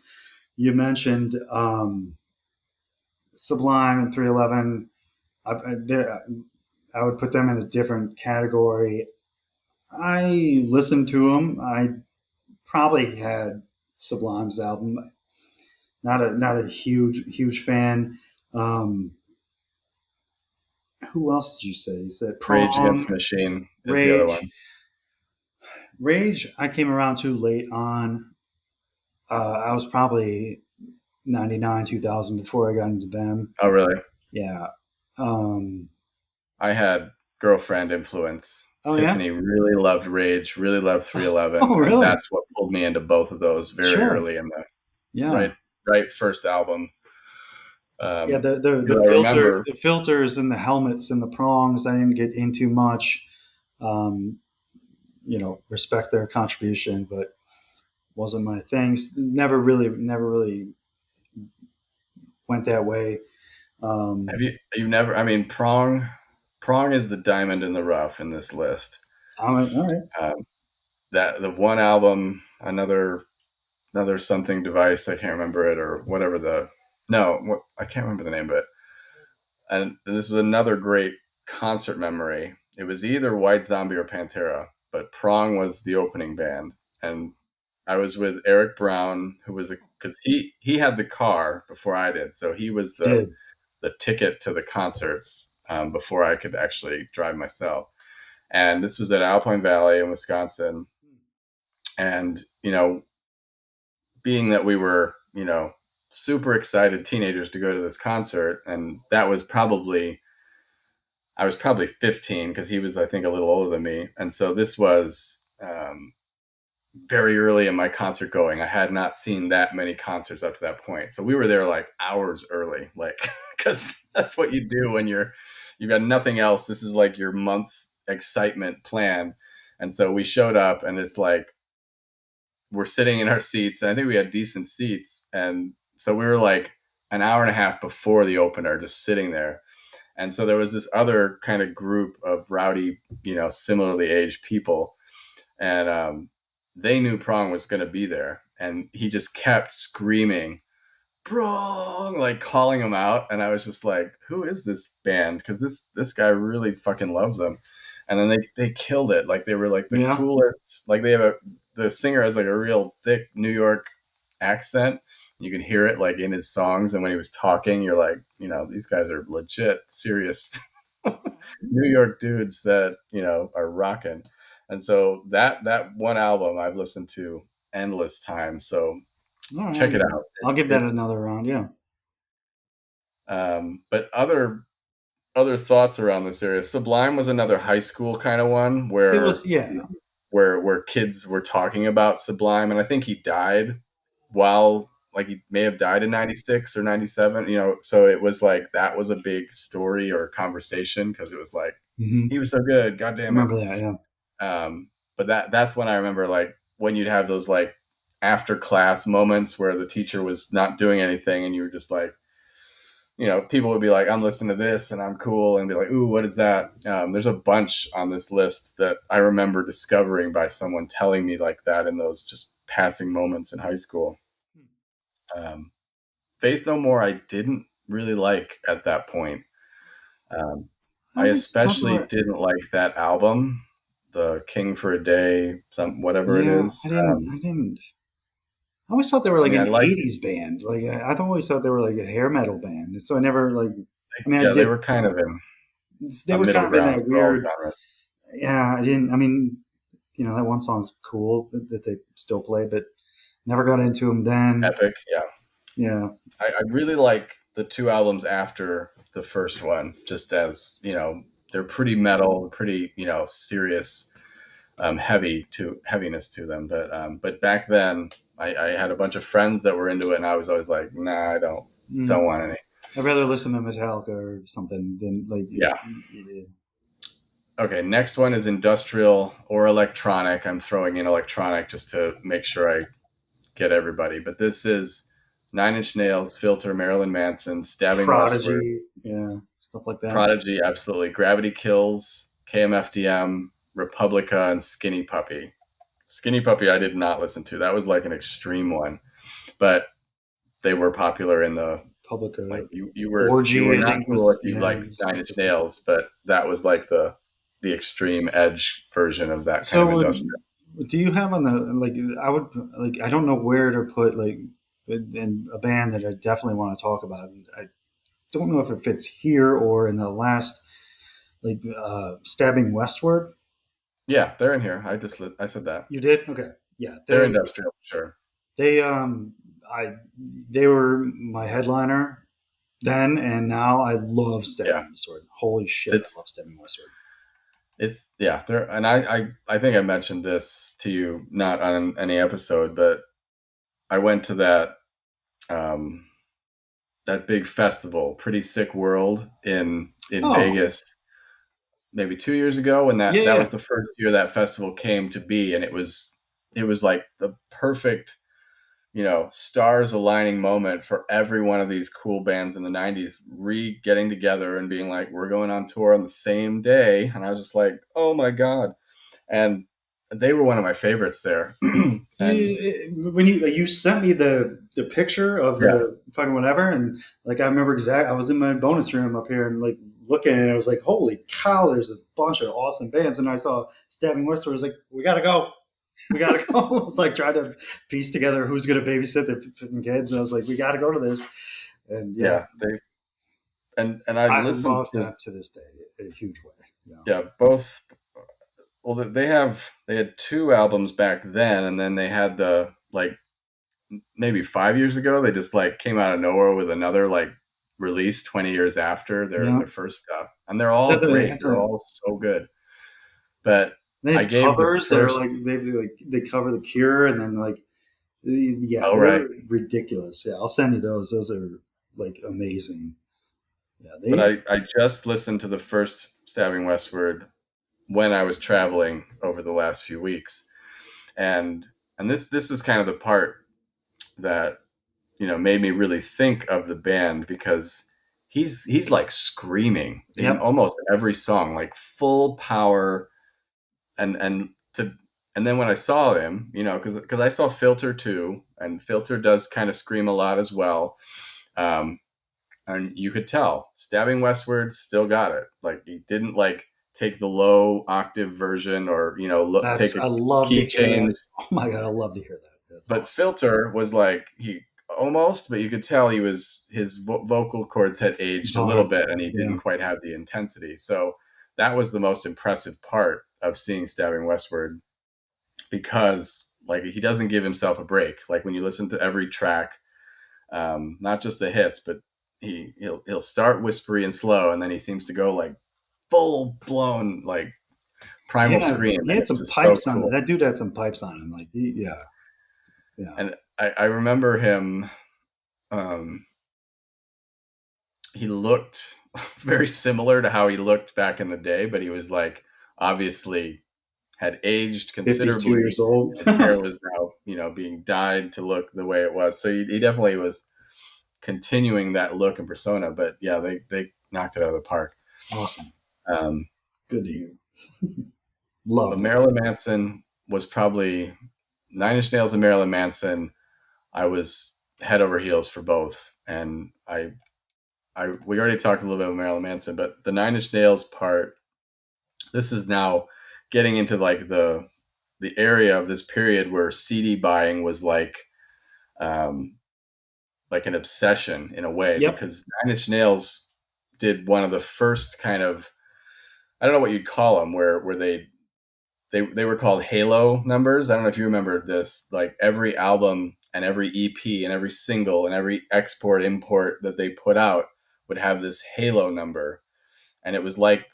you mentioned, Sublime and 311. I would put them in a different category. I listened to them. I probably had Sublime's album. Not a huge fan. Um, who else did you say? You said Rage Against Prong, the Machine is the other Rage. one. Rage, I came around too late on. I was probably 99, 2000 before I got into them. Oh, really? Yeah. Um, I had girlfriend influence. oh, yeah? Tiffany really loved Rage, really loved Oh, 311, and really? that's what pulled me into both of those very Sure. early in the Yeah. right right first album. Yeah, Because I remember, the filters and the helmets and the prongs I didn't get into much. Um, respect their contribution, but wasn't my thing. Never really went that way. have you've never? I mean, Prong is the diamond in the rough in this list. All right. Um, that the one album, another something device. I can't remember it or whatever the no, what, I can't remember the name of it. And this was another great concert memory. It was either White Zombie or Pantera, but Prong was the opening band, and I was with Eric Brown, who was a because he had the car before I did, so he was You did. the ticket to the concerts before I could actually drive myself. And this was at Alpine Valley in Wisconsin, and being that we were super excited teenagers to go to this concert, and that was probably I was probably 15 because he was, I think, a little older than me. And so this was very early in my concert going. I had not seen that many concerts up to that point. So we were there like hours early, like, because that's what you do when you've got nothing else. This is like your month's excitement plan. And so we showed up, and it's like, we're sitting in our seats. And I think we had decent seats. And so we were like an hour and a half before the opener, just sitting there. And so there was this other kind of group of rowdy, similarly aged people, and they knew Prong was going to be there, and he just kept screaming Prong, like calling him out, and I was just like, "Who is this band?" Because this guy really fucking loves them, and then they killed it. Like they were like the Yeah. coolest. Like the singer has like a real thick New York accent. You can hear it like in his songs, and when he was talking, you're like, these guys are legit, serious New York dudes that are rocking. And so that one album I've listened to endless times. So All check it right. out. I'll It's give that it's another round. Yeah. but other thoughts around this area. Sublime was another high school kind of one It was. where Yeah. where kids were talking about Sublime, and I think he died while like he may have died in 96 or 97, so it was like that was a big story or conversation because it was like Hmm. he was so good, god I damn it. remember that. Yeah. But that's when I remember like when you'd have those like after class moments where the teacher was not doing anything and you were just like, people would be like, I'm listening to this and I'm cool and be like, ooh, what is that? There's a bunch on this list that I remember discovering by someone telling me like that in those just passing moments in high school. Um, Faith No More, I didn't really like at that point. Um, I I always thought they especially were. didn't like that album, the King for a Day, some whatever it Yeah. is. I didn't. I always thought they were I like mean, I an like, '80s band. Like I always thought they were like a hair metal band. So I never like. I mean, I yeah, they did. were kind of in They a were middle kind of in ground that for all weird. genres. Yeah. I didn't. I mean, that one song's cool that they still play, but never got into them then. Epic, yeah. Yeah. I really like the two albums after the first one, just as they're pretty metal, pretty serious, heaviness to them. But back then, I had a bunch of friends that were into it, and I was always like, nah, I don't Mm. want any. I'd rather listen to Metallica or something than like. Yeah. Yeah. Okay. Next one is industrial or electronic. I'm throwing in electronic just to make sure I get everybody. But this is Nine Inch Nails, Filter, Marilyn Manson, Stabbing Westward, Prodigy. Yeah. Stuff like that. Prodigy, absolutely. Gravity Kills, KMFDM, Republica, and Skinny Puppy. Skinny Puppy, I did not listen to. That was like an extreme one, but they were popular in the Public like you Orgy, were I not think cool if was you yeah liked Nine stuff Inch like that. Nails, but that was like the extreme edge version of that kind of So, industrial. do you have on the like? I would like. I don't know where to put like in a band that I definitely want to talk about. I don't know if it fits here or in the last like stabbing westward. Yeah, they're in here. I said that. You did? Okay. Yeah, They're industrial, sure. they I they were my headliner then, and now I love Yeah, Stabbing Westward. Holy shit, I it's love Stabbing Westward. yeah. They're and I think I mentioned this to you not on any episode, but I went to um that big festival, Pretty Sick World in Oh, Vegas maybe 2 years ago when yeah, that yeah, was the first year that festival came to be, and it was like the perfect stars aligning moment for every one of these cool bands in the 90s getting together and being like, we're going on tour on the same day. And I was just like, oh my God. And they were one of my favorites there. And when you sent me the picture of yeah, the fucking whatever, and like I remember I was in my bonus room up here and like looking, and I was like, holy cow, there's a bunch of awesome bands, and I saw Stabbing Westward. I was like, we gotta go. We gotta go. I was like trying to piece together who's gonna babysit the fucking kids, and I was like, we gotta go to this. And yeah, yeah, and I I listened love to, them to this day in a huge way. yeah, both. Well, they had two albums back then, and then they had the like maybe 5 years ago, they just like came out of nowhere with another like release 20 years after Yeah, their first stuff. And they're all they great. have They're to. all so good. But They I have gave the covers that are first like they cover the Cure, and then like yeah, oh right. they're ridiculous. Yeah, I'll send you those. Those are like amazing. Yeah, But they. I just listened to the first Stabbing Westward when I was traveling over the last few weeks. And this is kind of the part that made me really think of the band because he's like screaming in Yep. almost every song, like full power. And to and then when I saw him, because I saw Filter too, and Filter does kind of scream a lot as well. um and you could tell Stabbing Westward still got it. Like he didn't like take the low octave version or take That's a I love to key hear change. that. Oh my god, I love to hear that. That's But awesome. Filter was like he almost, but you could tell his vocal cords had aged a little bit, and he Yeah, didn't quite have the intensity. So that was the most impressive part of seeing Stabbing Westward, because like he doesn't give himself a break. Like when you listen to every track, not just the hits, but he'll start whispery and slow, and then he seems to go like full blown like primal yeah. scream, He and had it's some just so pipes on it. cool. That dude had some pipes on him. Like, yeah, yeah, And I remember him. Um, he looked very similar to how he looked back in the day, but he was like obviously had aged 52 years considerably. old. His hair was now, being dyed to look the way it was. So he definitely was continuing that look and persona. But yeah, they knocked it out of the park. Awesome. Um, Good to hear. but Love them. Marilyn Manson was probably Nine Inch Nails and Marilyn Manson. I was head over heels for both, and we already talked a little bit about Marilyn Manson, but the Nine Inch Nails part, this is now getting into like the area of this period where CD buying was um, like an obsession in a way, Yep. because Nine Inch Nails did one of the first kind of, I don't know what you'd call them, where they were called Halo numbers. I don't know if you remember this. Like every album and every EP and every single and every export import that they put out would have this Halo number, and it was like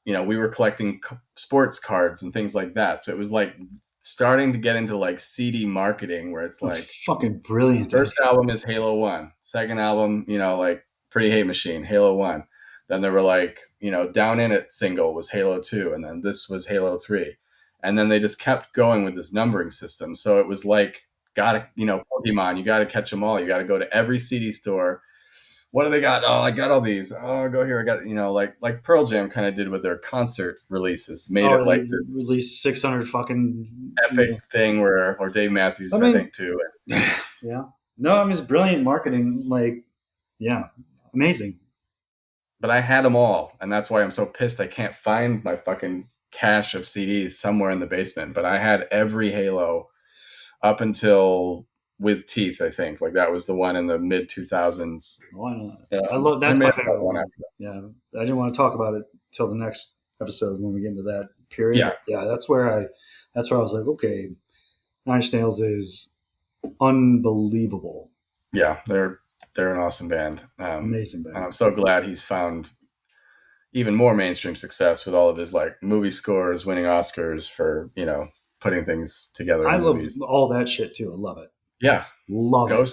we were collecting sports cards and things like that. So it was like starting to get into like CD marketing, where it's That's like fucking brilliant. first album is Halo 1, second album, like Pretty Hate Machine, Halo 1. Then there were like, Down In It single was Halo 2, and then this was Halo 3. And then they just kept going with this numbering system. So it was like, gotta, Pokemon, you gotta catch them all. You gotta go to every CD store. What do they got? Oh, I got all these. Oh, I'll go here. I got, like Pearl Jam kind of did with their concert releases, made Oh, it they like this released 600 fucking. epic thing or Dave I Matthews, I mean, think, too. yeah. No, I mean, it's brilliant marketing. Like, yeah, amazing. But I had them all, and that's why I'm so pissed I can't find my fucking cache of CDs somewhere in the basement. But I had every Halo up until With Teeth, I think. Like that was the one in the mid 2000s. Why not? I Um, love I that's may my have got favorite one one. after Yeah, I didn't want to talk about it till the next episode when we get into that period. Yeah, Yeah, that's where I was like, okay, Nine Inch Nails is unbelievable, yeah, they're an awesome band. amazing And band. I'm so glad he's found even more mainstream success with all of his like movie scores, winning Oscars for putting things together I in love movies. all that shit too. I love it, Yeah, love it.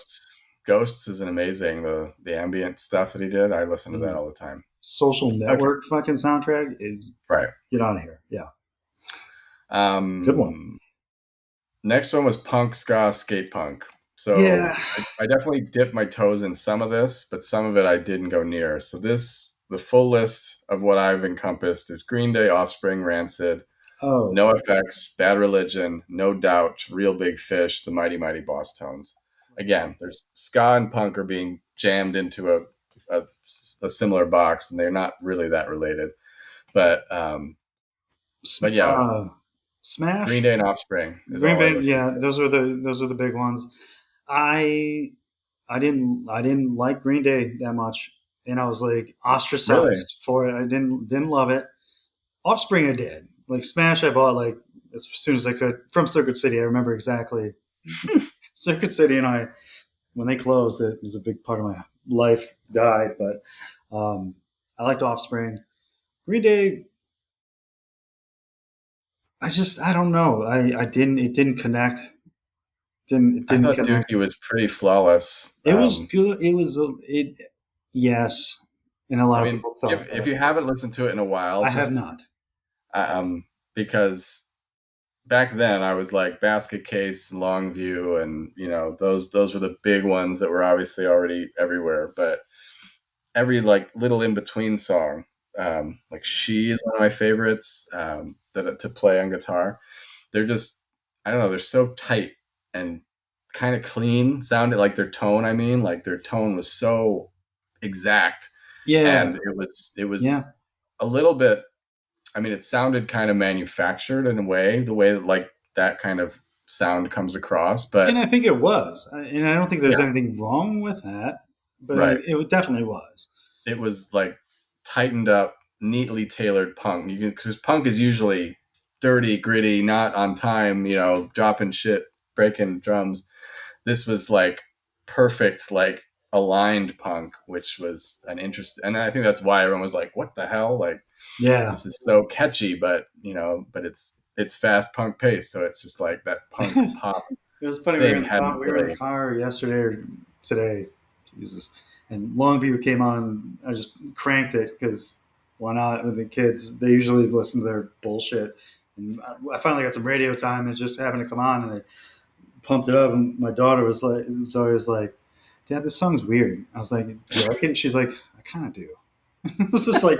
Ghosts is an amazing the ambient stuff that he did. I listen to that Mm. all the time. Social Okay, Network fucking soundtrack is right. get out of here. Yeah, good one. Um, Next one was punk ska skate punk. Yeah. So I definitely dipped my toes in some of this, but some of it I didn't go near. So the full list of what I've encompassed is Green Day, Offspring, Rancid, Oh, No Effects, Bad Religion, No Doubt, Real Big Fish, the Mighty Mighty Boss Tones. Again, there's ska and punk are being jammed into a, a similar box, and they're not really that related. But Sm- but yeah, Green Smash, Day and Offspring is Green all I Bay. listen Yeah, to. those are the big ones. I I didn't like Green Day that much, and I was like Really? ostracized for it. I didn't love it. Offspring, I did. Like Smash, I bought like as soon as I could from Circuit City. I remember exactly. Circuit City and I, when they closed, it was a big part of my life died. But I liked Offspring. Green Day, I don't know. I didn't it didn't connect. It I didn't thought connect. Dookie was pretty flawless. It was good. It was it yes, and a I lot of mean, people thought if that. you haven't listened to it in a while, I have just not. um, because back then I was like Basket Case and Longview, and those were the big ones that were obviously already everywhere. But every like little in between song, like She is one of my favorites that to play on guitar. They're just I don't know, they're so tight and kind of clean sounded like their tone. I mean, like their tone was so exact, Yeah, and it was yeah, a little bit. I mean, it sounded kind of manufactured in a way, the way that like that kind of sound comes across. and But I think it was, and I don't think there's yeah, anything wrong with that, but right. it definitely was. It was like tightened up, neatly tailored punk. You can because punk is usually dirty, gritty, not on time. Dropping shit, breaking drums. This was like perfect, like aligned punk, which was an interest. And I think that's why everyone was like, "What the hell?" Like Yeah, this is so catchy, but it's fast punk pace, so it's just like that punk pop it was funny. thing We hadn't were in the really. car yesterday or today, Jesus, and Longview came on. I just cranked it because why not? With the kids, they usually listen to their bullshit, and I finally got some radio time, and it just happened to come on, and I pumped it up, and my daughter was like, Zoe was like, "Dad, this song's weird." I was like, "Do you like it?" She's like, "I kind of do." It was just like,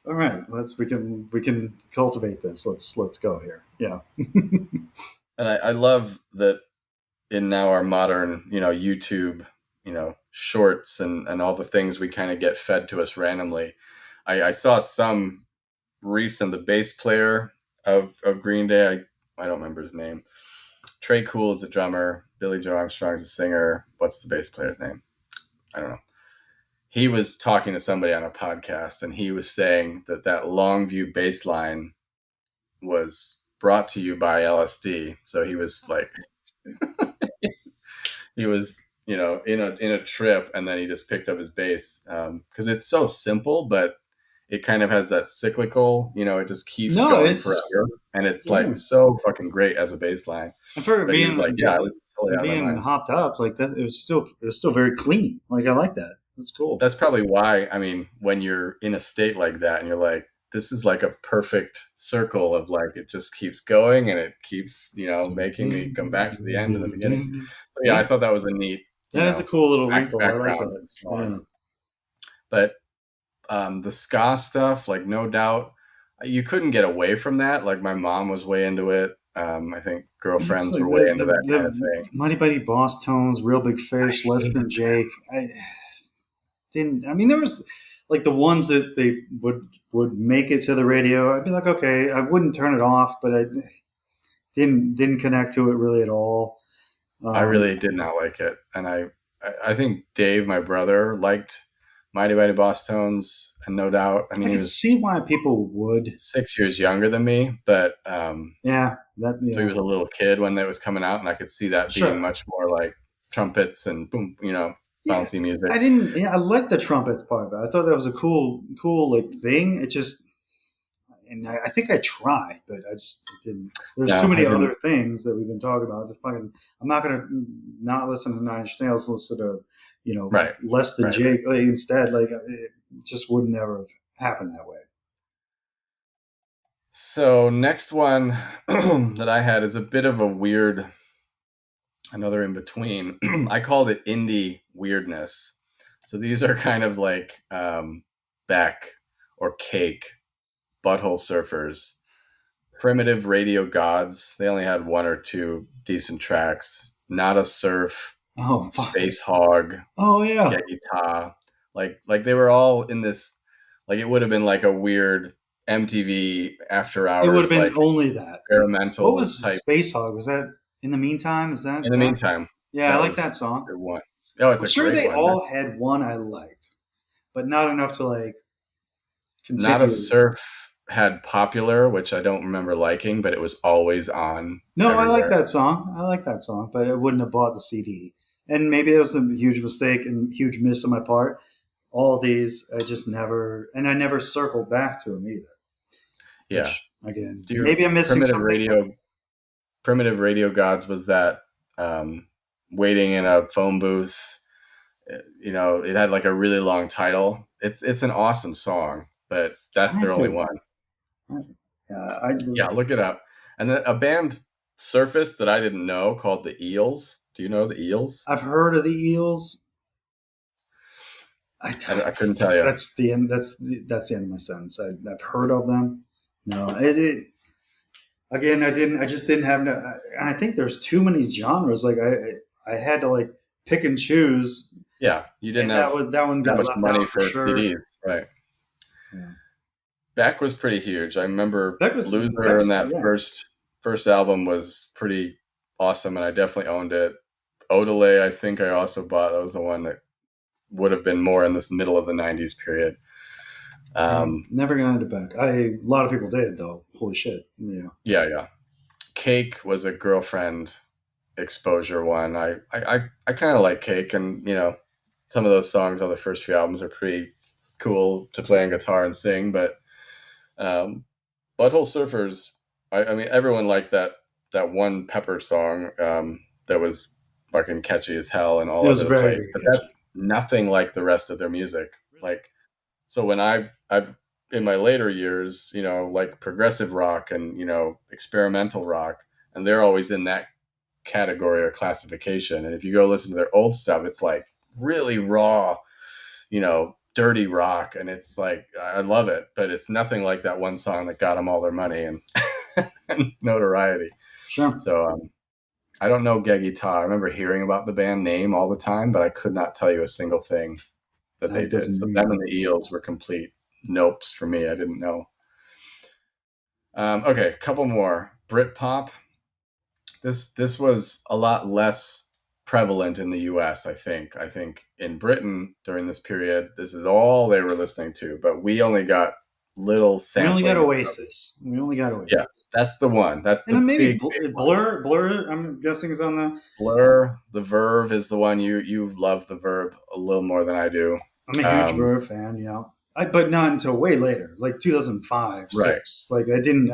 "All right, we can cultivate this. Let's go here." Yeah. And I love that in now our modern, YouTube, shorts and all the things we kind of get fed to us randomly. I saw some recent the bass player of Green Day. I don't remember his name. Trey Cool is the drummer. Billy Joe Armstrong is the singer. What's the bass player's name? I don't know. He was talking to somebody on a podcast, and he was saying that Longview bass line was brought to you by LSD. So he was like, he was in a trip, and then he just picked up his bass because it's so simple, but it kind of has that cyclical. It just keeps No, going it's forever, and it's yeah. like so fucking great as a bass line. And for But he was like, yeah, I was totally out of my being mind. hopped up like that, it was still very clean. Like I like that. That's cool. That's probably why. I mean, when you're in a state like that, and you're like, this is like a perfect circle of like it just keeps going, and it keeps making me come back to the end and the beginning. So yeah, I Yeah, thought that was a neat that is a cool little wrinkle. I like background to that. the song. Yeah, But the ska stuff, like no doubt, you couldn't get away from that. Like my mom was way into it. I think it's girlfriends like were way into that kind of the thing. Mighty Mighty Boss Tones, Real Big I Fish, Less hate Than Jake. I didn't. I mean, there was like the ones that they would make it to the radio. I'd be like, okay, I wouldn't turn it off, but I didn't connect to it really at all. I Um, really did not like it, and I think Dave, my brother, liked Mighty Mighty Boss Tones, and No Doubt. I I mean, he could was see why people would. 6 years younger than me, but Yeah, that so he yeah, was a little kid when that was coming out, and I could see that being sure. much more like trumpets and boom, Yeah, bouncy music. I didn't. Yeah, I liked the trumpets part of it. I thought that was a cool like thing. It just, and I think I tried, but I just didn't. There's too No, I many didn't. other things that we've been talking about. I'm not gonna not listen to Nine Inch Nails. Listen to Right, less than right, right. Jake. Like, instead, like it just would never have happened that way. So next one that I had is a bit of a weird, another in between. I called it indie weirdness. So these are kind of like Beck or Cake, Butthole Surfers, Primitive Radio Gods. They only had one or two decent tracks. Not a Surf, Oh fuck. Space Hog, Oh yeah. Get Guitar. Like they were all in this. Like it would have been like a weird MTV after It would have hours, been like only that. What experimental was type. Space Hog? Was that In the Meantime? Is In that the that? meantime, Yeah, I that like was that song. the one. Oh, it's I'm a sure great they one. all had one I liked, but not enough to like Not a continue. Surf had Popular, which I don't remember liking, but it was always on No, I like everywhere. that song. I like that song, but I wouldn't have bought the CD. And maybe it was a huge mistake and huge miss on my part. All of these, I just never, and I never circled back to them either. Yeah. Which again, Do you maybe I'm missing primitive something. But radio primitive radio gods was that um, waiting in a phone booth. It had like a really long title. It's an awesome song, but I that's their have only to. one. I Yeah, look it up. And then a band surfaced that I didn't know called the Eels. Do you know the Eels? I've heard of the Eels. I, I couldn't tell you. that's the end. That's the end of my sentence. I've heard of them. No, it again. I didn't. I just didn't have. And I think there's too many genres. Like I had to like pick and choose, Yeah, you didn't and have that one that got much left money out for for sure. CDs, right? Yeah. Beck was pretty huge. I remember Loser and that Yeah. first album was pretty awesome, and I definitely owned it. Odelay, I think I also bought. That was the one that would have been more in this middle of the '90s period. Um, Never got into Beck. A lot of people did though. Holy shit. Yeah. yeah, yeah. Cake was a girlfriend exposure one. I kind of like Cake, and some of those songs on the first few albums are pretty cool to play on guitar and sing. But um, Butthole Surfers, I mean, everyone liked that one Pepper song that was fucking catchy as hell and all It was over the very place. very But catchy. that's nothing like the rest of their music. Really? Like so, when I've in my later years, like progressive rock and experimental rock, and they're always in that category or classification. And if you go listen to their old stuff, it's like really raw, dirty rock, and it's like I love it, but it's nothing like that one song that got them all their money and, and notoriety. Sure. So I don't know Geggy Ta. I remember hearing about the band name all the time, but I could not tell you a single thing that they That did. doesn't So them mean and the Eels were complete nopes for me. I didn't know. Okay, a couple more. Britpop. This was a lot less prevalent in the US, I think. I think in Britain during this period, this is all they were listening to, but we only got little we only got samplings of. Oasis. We only got Yeah, Oasis. that's the one. That's And the then maybe big one. Blur. I'm guessing is on the. Blur, the Verve is the one you love the Verve a little more than I do. I'm a huge Um, Blur fan. Yeah, but not until way later, like 2005, right. six. Like I didn't.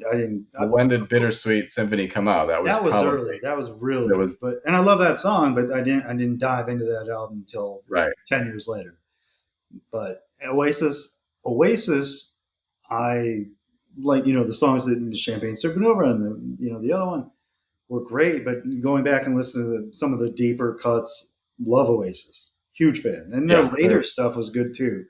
Well, when did Bittersweet Symphony come out? That was That was probably early. That was real that early. was But and I love that song, but I didn't dive into that album until right. 10 years later. But Oasis, I like the songs that the Champagne Supernova and the other one were great. But going back and listening to some of the deeper cuts, love Oasis. Huge fan, and their Yeah, later stuff was good too.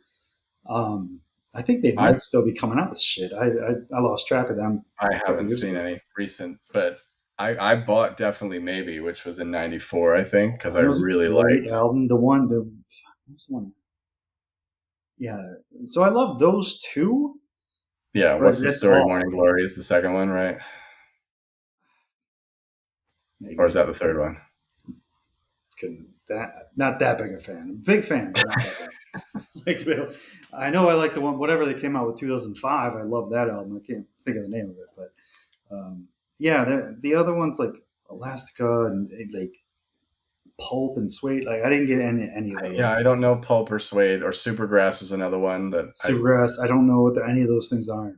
I think they I might still be coming out with shit. I lost track of them I a couple haven't years seen ago. any recent, but I bought Definitely Maybe, which was in '94, I think, because I It was a really great liked. album. What was the one? Yeah. So I love those two, Yeah, but what's the that's story? all. Morning Glory is the second one, right? Or is Maybe that the third one? couldn't. not that big a fan. Big fan, but not that big. Like, I know I like the one, whatever they came out with 2005. I love that album. I can't think of the name of it, but yeah, the other ones like Elastica and like Pulp and Suede. Like I didn't get any of Yeah, those. I don't know Pulp or Suede or Supergrass was another one that I Supergrass. I don't know what any of those things are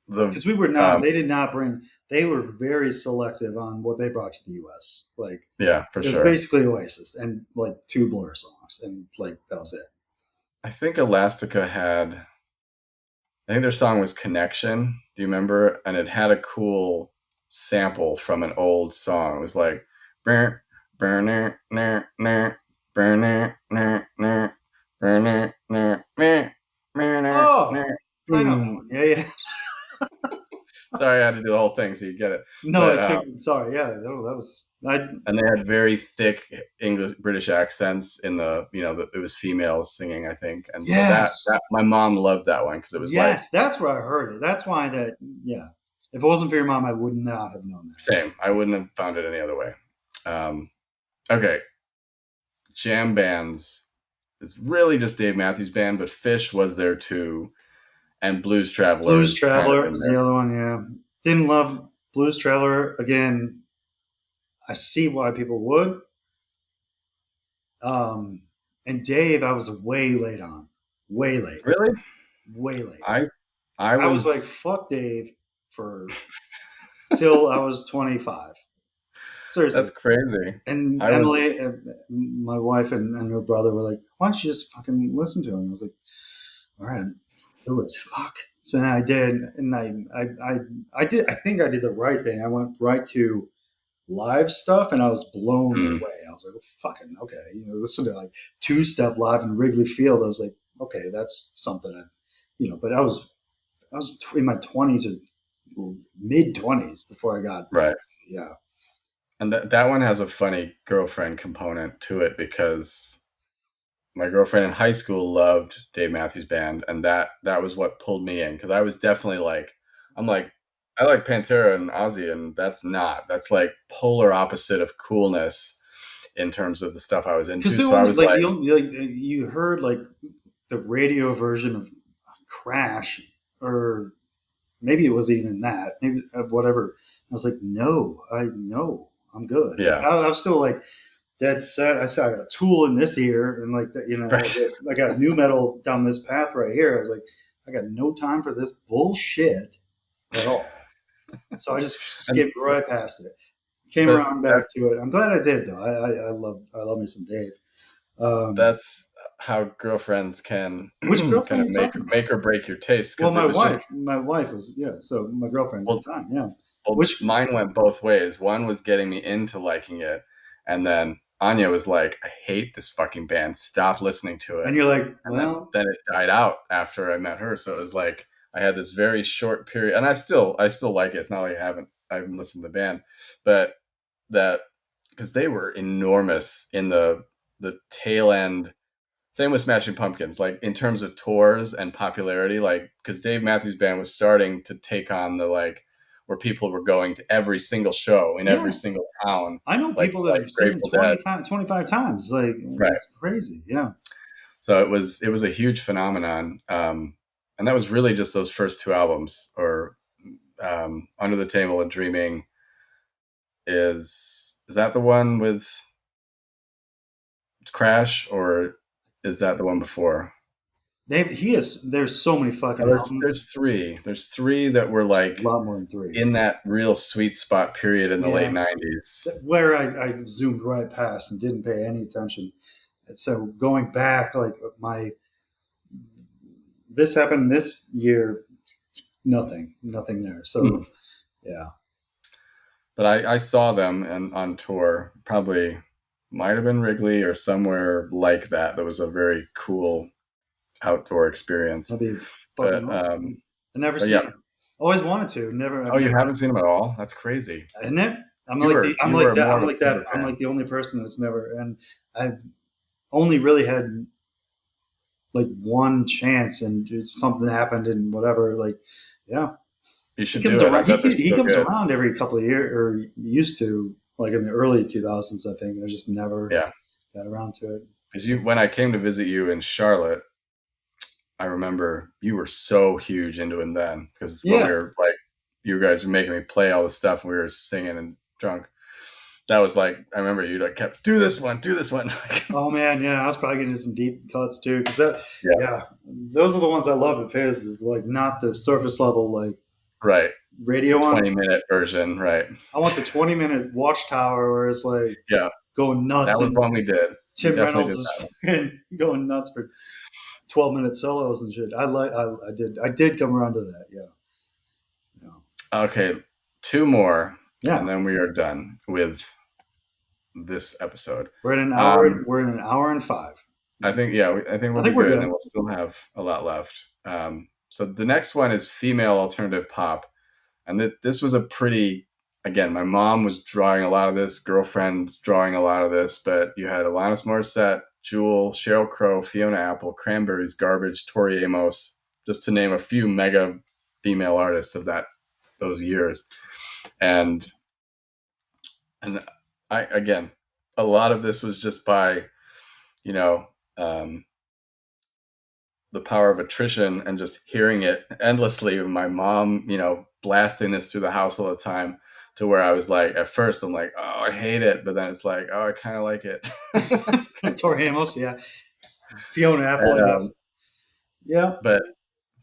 the because we were not. um They did not bring. They were very selective on what they brought to the U.S. Like yeah, for it was sure. basically Oasis and like two Blur songs, and like that was it. I think Elastica had I think their song was Connection. Do you remember? And it had a cool sample from an old song. It was like burn burner ner ner burner ner ner burner ner ner ner Oh, ner I know that boom. one. Yeah, yeah. Sorry, I had to do the whole thing so you get it. No, But it took. Sorry, yeah, that was. I and they had very thick English British accents in the it was females singing, I think, and so yes, that my mom loved that one because it was like yes. That's where I heard it. That's why that. Yeah, if it wasn't for your mom, I would not have known that. same. I wouldn't have found it any other way. Um, okay, jam bands is really just Dave Matthews Band, but Fish was there too, and Blues Blues Travelers kind of Traveler in was the there. other one. Yeah, didn't love Blues Traveler. Again, I see why people would. Um, and Dave, I was way late on, way late, Really, way late. I I I was like, was fuck Dave for till I was 25. that's Seriously. crazy. And I was Emily, my wife, and her brother were like, "Why don't you just fucking listen to him?" I was like, "All right, do it." Fuck. So then I did, and I did. I think I did the right thing. I went right to live stuff, and I was blown mm, away. I was like, oh, "Fucking okay." Listen to like two step live in Wrigley Field. I was like, "Okay, that's something." But I was in my 20s or mid 20s before I got right. yeah. And that one has a funny girlfriend component to it because my girlfriend in high school loved Dave Matthews Band, and that was what pulled me in because I was definitely like, I'm like, I like Pantera and Ozzy, and that's like polar opposite of coolness in terms of the stuff I was Because into. the So I only was like like, the only like you heard like the radio version of Crash, or maybe it wasn't even that. Maybe whatever. I was like, no, I'm good. Like yeah, I was still like dead set. I said I got Tool in this ear, and like that, right. I got new metal down this path right here. I was like, I got no time for this bullshit at all. So I just And skipped right past it. Came that around back that's to it. I'm glad I did though. I love me some Dave. Um, that's how girlfriends can which kind girlfriend of are you talking about? make or break your taste Well, because it was just my wife was yeah. So my girlfriend at well, the time, yeah. well, Which mine went both ways. One was getting me into liking it, and then Anya was like, "I hate this fucking band. Stop listening to and it." you're like, And then well, it died out after I met her. So it was like I had this very short period, and I still like it. It's not like I haven't listened to the band, but that because they were enormous in the tail end. Same with Smashing Pumpkins, like in terms of tours and popularity, like because Dave Matthews Band was starting to take on the like where people were going to every single show in every yeah. single town, I know people that like have seen him Grateful Dead, 25 times. Like right? it's crazy. Yeah. So it was a huge phenomenon, and that was really just those first two albums, or Under the Table and Dreaming. Is that the one with Crash, or is that the one before? There's so many Oh, fucking albums. there's three. The's three that were There's a like lot more than three. in that real sweet spot period in the late Yeah. '90s. Where I zoomed right past and didn't pay any attention. And so going back, like this happened this year, nothing there. Hmm. So yeah. But I saw them and on tour, probably might have been Wrigley or somewhere like that. That was a very cool outdoor experience. That'd be fucking But awesome. I never but seen yeah. it. Always wanted to. Never. I've Oh, you never. haven't seen them at all? That's crazy. Isn't it? I'm You were like that. more I'm of a like that. super I'm fan. like the only person that's never. And I've only really had like one chance, and just something happened, and whatever. Like, yeah, You he should comes do it. I around. bet they're He still comes good. around every couple of years, or used to, like in the early 2000s, I think. And I just never Yeah. got around to it. Because when I came to visit you in Charlotte, I remember you were so huge into him then. Because when we Yeah. were like, you guys were making me play all the stuff, and we were singing and drunk. That was like, I remember you like kept do this one, do this one. Oh man, yeah, I was probably getting some deep cuts too. Because that, Yeah, yeah, those are the ones I love of his. Is like not the surface level like right. The radio ones. 20-minute version, right? I want the 20-minute watchtower where it's like Yeah, going that nuts was and one we did. We Tim definitely Reynolds did is that one. fucking going nuts for 12-minute solos and shit. I did come around to that. Yeah. Yeah. Okay, two more, and Yeah. then we are done with this episode. We're in an hour. Um, We're in an hour and five. I think yeah, I think I we'll be think we're good, and then good. we'll still have a lot left. So the next one is female alternative pop, and this was a pretty. Again, my mom was drawing a lot of this, girlfriend drawing a lot of this, but you had Alanis Morissette, Jewel, Sheryl Crow, Fiona Apple, Cranberries, Garbage, Tori Amos, just to name a few mega female artists of those years. And and I again, a lot of this was just by you know um, the power of attrition and just hearing it endlessly. My mom, blasting this through the house all the time, to where I was like, at first I'm like, oh, I hate it, but then it's like, oh, I kind of like it. Tori Amos. Yeah. Fiona Apple. And, Yeah. Yeah. but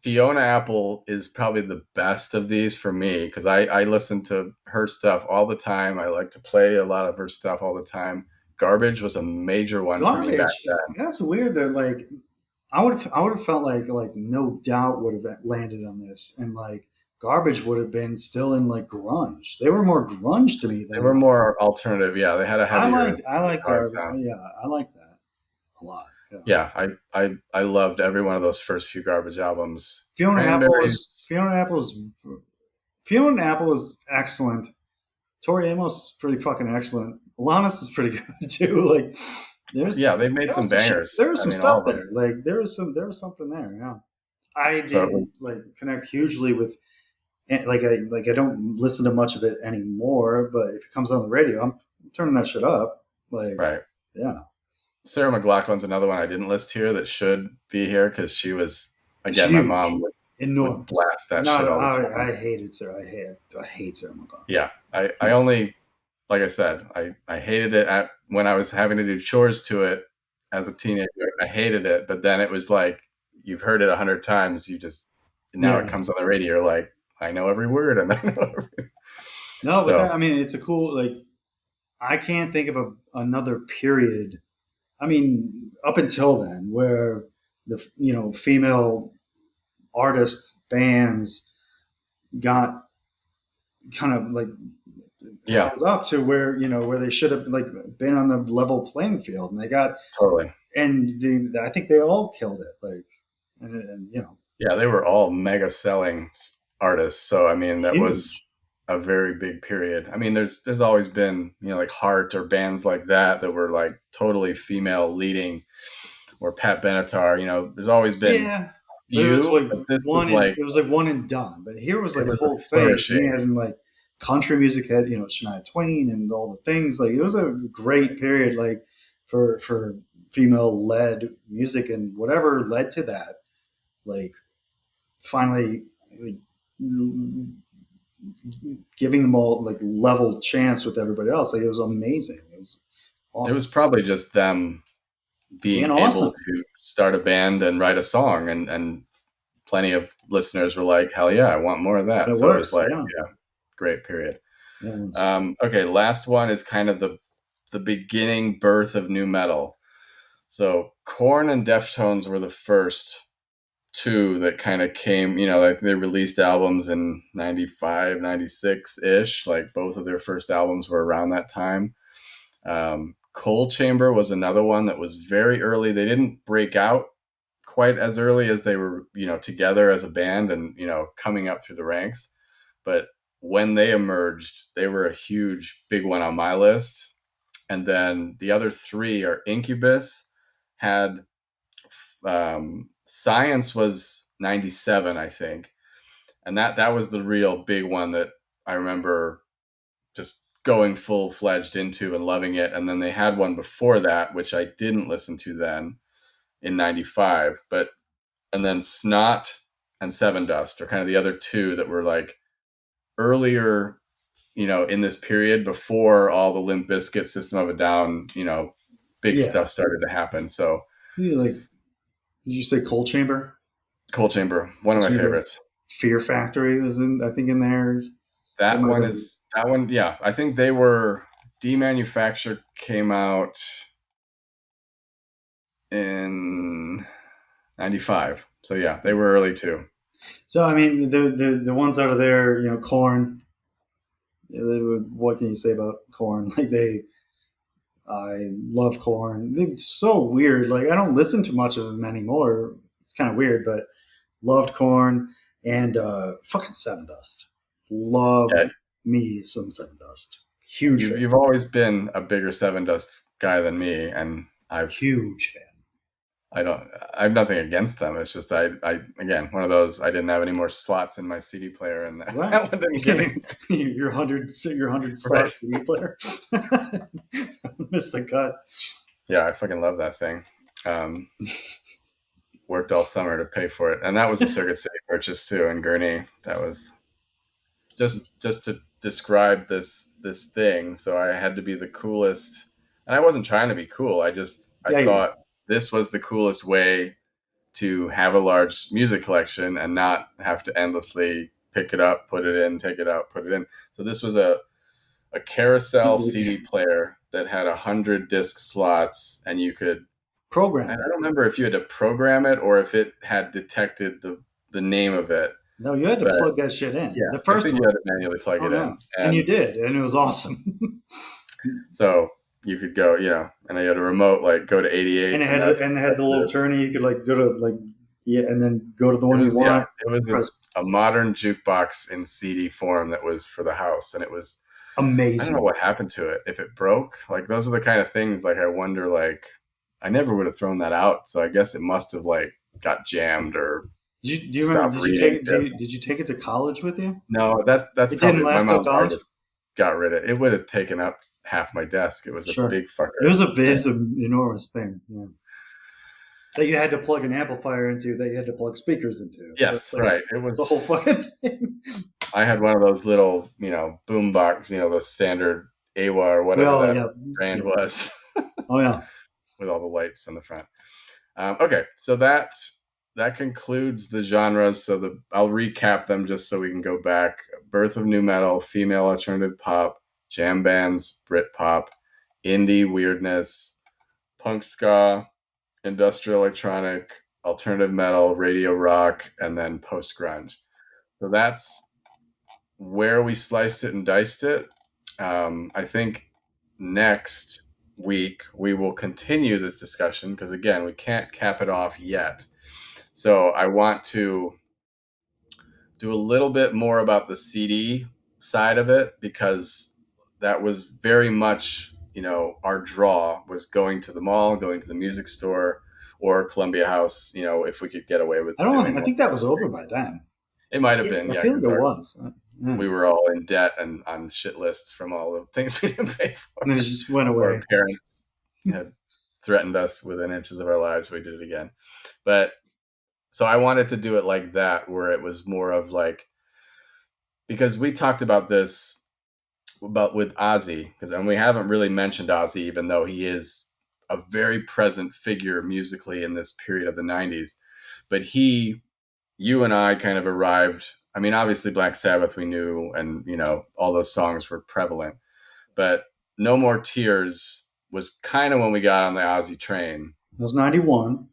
Fiona Apple is probably the best of these for me because I listen to her stuff all the time. I like to play a lot of her stuff all the time. Garbage was a major one for me back Garbage. then. That's weird that like I would have felt like No Doubt would have landed on this, and like Garbage would have been still in like grunge. They were more grunge to me They than were like more alternative. Yeah, they had a heavier I like guitar Garbage. sound. Yeah, I like that a lot. Yeah. Yeah, I loved every one of those first few Garbage albums. Fiona Apple is Cranberries. Fiona Apple's Fiona Apple is excellent. Tori Amos is pretty fucking excellent. Alanis is pretty good too. Like Yeah, they made there was some some shit, bangers. there was I some mean, all stuff of them. there. Like there was something there. Yeah. I So it was didn't like connect hugely with I don't listen to much of it anymore. But if it comes on the radio, I'm turning that shit up. Like right. yeah, Sarah McLachlan's another one I didn't list here that should be here because she was it's again. My mom huge, would enormous. blast that No, shit all the time. I hated Sarah. I hate Sarah McLachlan. Yeah, I only like I said, I hated it when I was having to do chores to it as a teenager. I hated it, but then it was like you've heard it 100 times. You just now it Yeah. comes on the radio. You're like, I know every word, and I know every. No, but So I mean, it's a cool like. I can't think of another period. I mean, up until then, where the female artists bands got kind of like yeah, held up to where they should have like been on the level playing field, and they got totally. I think they all killed it. Like and Yeah, they were all mega selling artists. So I mean, that was huge. a very big period. I mean, there's always been like Heart or bands like that were like totally female leading, or Pat Benatar. There's always been Yeah, but it was few, like but this was like it was like one and done. But here was it like a was a whole phase. And you flourishing. had in like country music had Shania Twain and all the things. Like it was a great period, like for female led music and whatever led to that. Like finally, like, giving them all like level chance with everybody else. Like it was amazing. It was It was awesome. probably just them Being being able awesome. to start a band and write a song, and plenty of listeners were like, hell yeah, I want more of that. That So it was works. like, Yeah. yeah, great period. That was. Okay, last one is kind of the beginning birth of new metal. So Korn and Deftones were the first two that kind of came, like they released albums in 95, 96 ish. Like both of their first albums were around that time. Cold Chamber was another one that was very early. They didn't break out quite as early as they were, together as a band and, coming up through the ranks. But when they emerged, they were a huge, big one on my list. And then the other three are Incubus, had Science was 97, I think. And that was the real big one that I remember just going full fledged into and loving it. And then they had one before that, which I didn't listen to then in '95. But and then Snot and Seven Dust are kind of the other two that were like earlier, in this period before all the Limp Bizkit, System of a Down, big Yeah. stuff started to happen. So Like, did you say Cold Chamber? Cold Chamber, one of Cold my Chamber. favorites. Fear Factory was in, I think, in there. That might have been. That one. Yeah, I think they were Demanufacture came out in '95. So yeah, they were early too. So I mean, the ones out of there, Corn. What can you say about Corn? Like I love Corn. They're so weird. Like I don't listen to much of them anymore. It's kind of weird, but loved Corn and fucking Seven Dust. Love Yeah, me some Seven Dust. Huge fan. you've always been a bigger Seven Dust guy than me, and Huge fan. I have nothing against them. It's just I again one of those, I didn't have any more slots in my CD player, and that, Right. that one didn't get it. your 100 Right. slot CD player. Missed the cut. Yeah, I fucking love that thing. Um, Worked all summer to pay for it, and that was a Circuit City purchase too in Gurnee. That was just to describe this thing. So I had to be the coolest, and I wasn't trying to be cool. I Yeah, thought this was the coolest way to have a large music collection and not have to endlessly pick it up, put it in, take it out, put it in. So this was a carousel CD player that had 100 disc slots, and you could. I program. don't remember if you had to program it or if it had detected the name of it, No, you had to but plug that shit in. yeah, The I first think you one. had to manually plug Oh it no, in, and you and did, and it was awesome. so you could go, and you had a remote, like go to And 88, it and had the little turny. You could like go to like yeah, and then go to the one you want. it was Press a modern jukebox in CD form that was for the house, and it was. I don't know amazing. what happened to it. If it broke, like those are the kind of things. Like I wonder, like I never would have thrown that out. So I guess it must have like got jammed or Do you remember? stopped reading. Did you take it to college with you? No, that's It didn't probably my last till mom probably college. just got rid of it. It would have taken up half my desk. It was a Sure, big fucker. it was an enormous thing. Yeah. That you had to plug an amplifier into, that you had to plug speakers into. So it's Yes, like right. It it's a was. whole fucking thing. I had one of those little, boom box, the standard AWA or whatever Well, that yeah, brand yeah. was, Oh yeah. with all the lights in the front. Okay, so that concludes the genres. So I'll recap them just so we can go back. Birth of new metal, female alternative pop, jam bands, Brit pop, indie weirdness, punk ska, industrial electronic, alternative metal, radio rock, and then post grunge. So that's where we sliced it and diced it. I think next week we will continue this discussion because, again, we can't cap it off yet. So I want to do a little bit more about the CD side of it because that was very much, our draw was going to the mall, going to the music store, or Columbia House, if we could get away with I don't. doing I more. think that was over by then. It might have been, I yeah, feel like because it was. Yeah. we were all in debt and on shit lists from all the things we didn't pay And then it for. just went Or our away. parents had threatened us within inches of our lives. We did it again. But so I wanted to do it like that, where it was more of like, because we talked about this about with Ozzy, and we haven't really mentioned Ozzy, even though he is a very present figure musically in this period of the 90s. But you and I kind of arrived. I mean, obviously Black Sabbath we knew, and all those songs were prevalent. But No More Tears was kind of when we got on the Ozzy train. It was 91.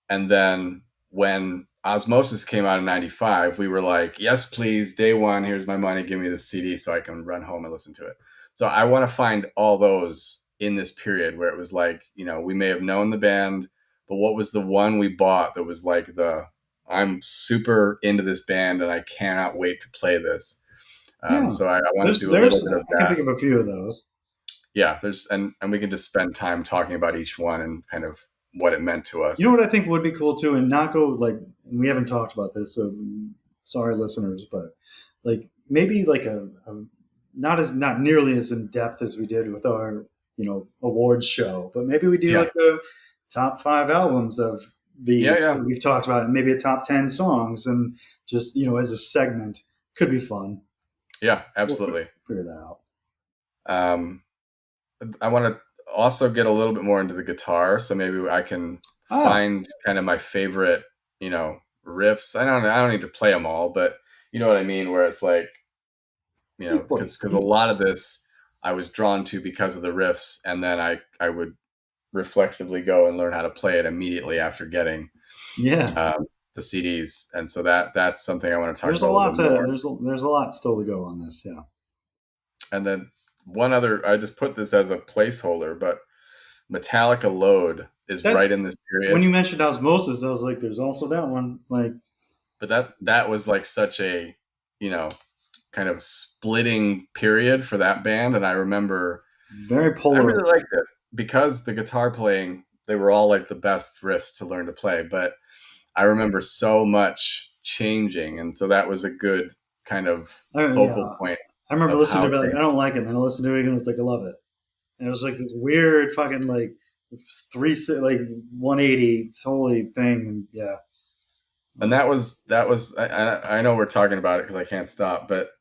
And then when Osmosis came out in '95, we were like, yes, please, day one, here's my money, give me the CD so I can run home and listen to it. So I want to find all those in this period where it was like, we may have known the band, but what was the one we bought that was like I'm super into this band and I cannot wait to play this. Yeah. So I want to do a little There's bit of I can that. think of a few of those. Yeah, and we can just spend time talking about each one and kind of what it meant to You know us. what I think would be cool too, and not go like we haven't talked about this, so sorry listeners, but like maybe like a not nearly as in depth as we did with our awards show, but maybe we do Yeah, like a top 5 albums of yeah, these yeah, that we've talked about, and maybe a top 10 songs, and just as a segment could be fun. yeah, We'll absolutely. figure that out. Um, I want to also get a little bit more into the guitar, so maybe I can Ah, find kind of my favorite, riffs. I don't need to play them all, but you know what I mean, where it's like, equally, because a lot equally. of this I was drawn to because of the riffs, and then I would reflexively go and learn how to play it immediately after getting Yeah, the CDs, and so that's something I want to talk there's a about a little lot bit to more. there's a lot still to go on this. Yeah, And then one other, I just put this as a placeholder, but Metallica Load is that's right in this when you period. mentioned osmosis, I was like, there's also that one. Like, But that was like such a, you know, kind of splitting period for that band. And I remember very I really polarized. liked it because the guitar playing, they were all like the best riffs to learn to play. But I remember so much changing. And so that was a good kind of Yeah, focal point I remember of listening how to it, like, things. I don't like it, and then I listened to it again. It's like I love it, and it was like this weird fucking like like 180 totally thing. And yeah, it And was that was I know we're talking about it because I can't stop, but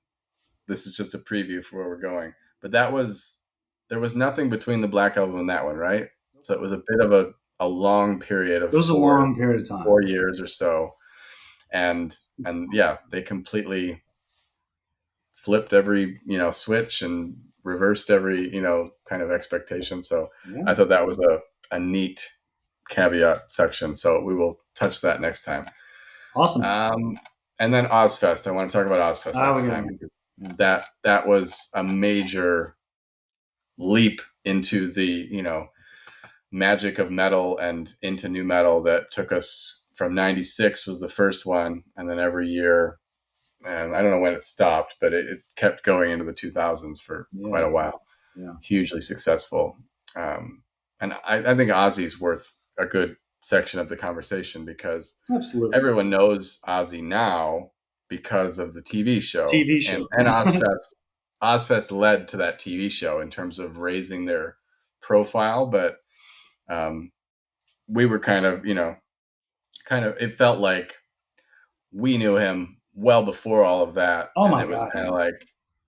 this is just a preview for where we're going. But that was there was nothing between the Black Album and that one, right? So it was a bit of a long period of it was a long period of four time. years or so, and yeah, they completely flipped every switch and reversed every kind of expectation. So Yeah, I thought that was a neat caveat section. So we will touch that next time. awesome. Um, and then Ozfest. I want to talk about Ozfest Ah, we next got time because that was a major leap into the magic of metal and into new metal that took us from '96 was the first one, and then every year, and I don't know when it stopped, but it kept going into the 2000s for quite yeah, a while. yeah, Hugely successful, and I think Ozzy's worth a good section of the conversation because absolutely. everyone knows Ozzy now because of the TV show, TV and show. Ozfest. Ozfest led to that TV show in terms of raising their profile, but um, we were kind of. It felt like we knew him well before all of that, Oh and my it was god, kind of yeah, like,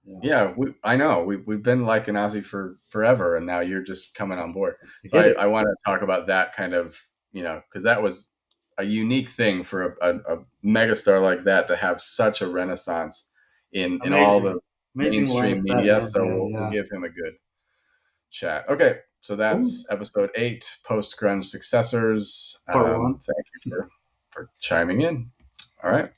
yeah. yeah, I know we've been liking Ozzy for forever, and now you're just coming on board. I So get I, it. I want to talk about that kind of because that was a unique thing for a megastar like that to have such a renaissance in all the Amazing, amazing life mainstream that media. man So had. we'll Yeah, give him a good chat. Okay, so cool. that's episode 8, post grunge successors. Part one. Thank you for chiming in. All right.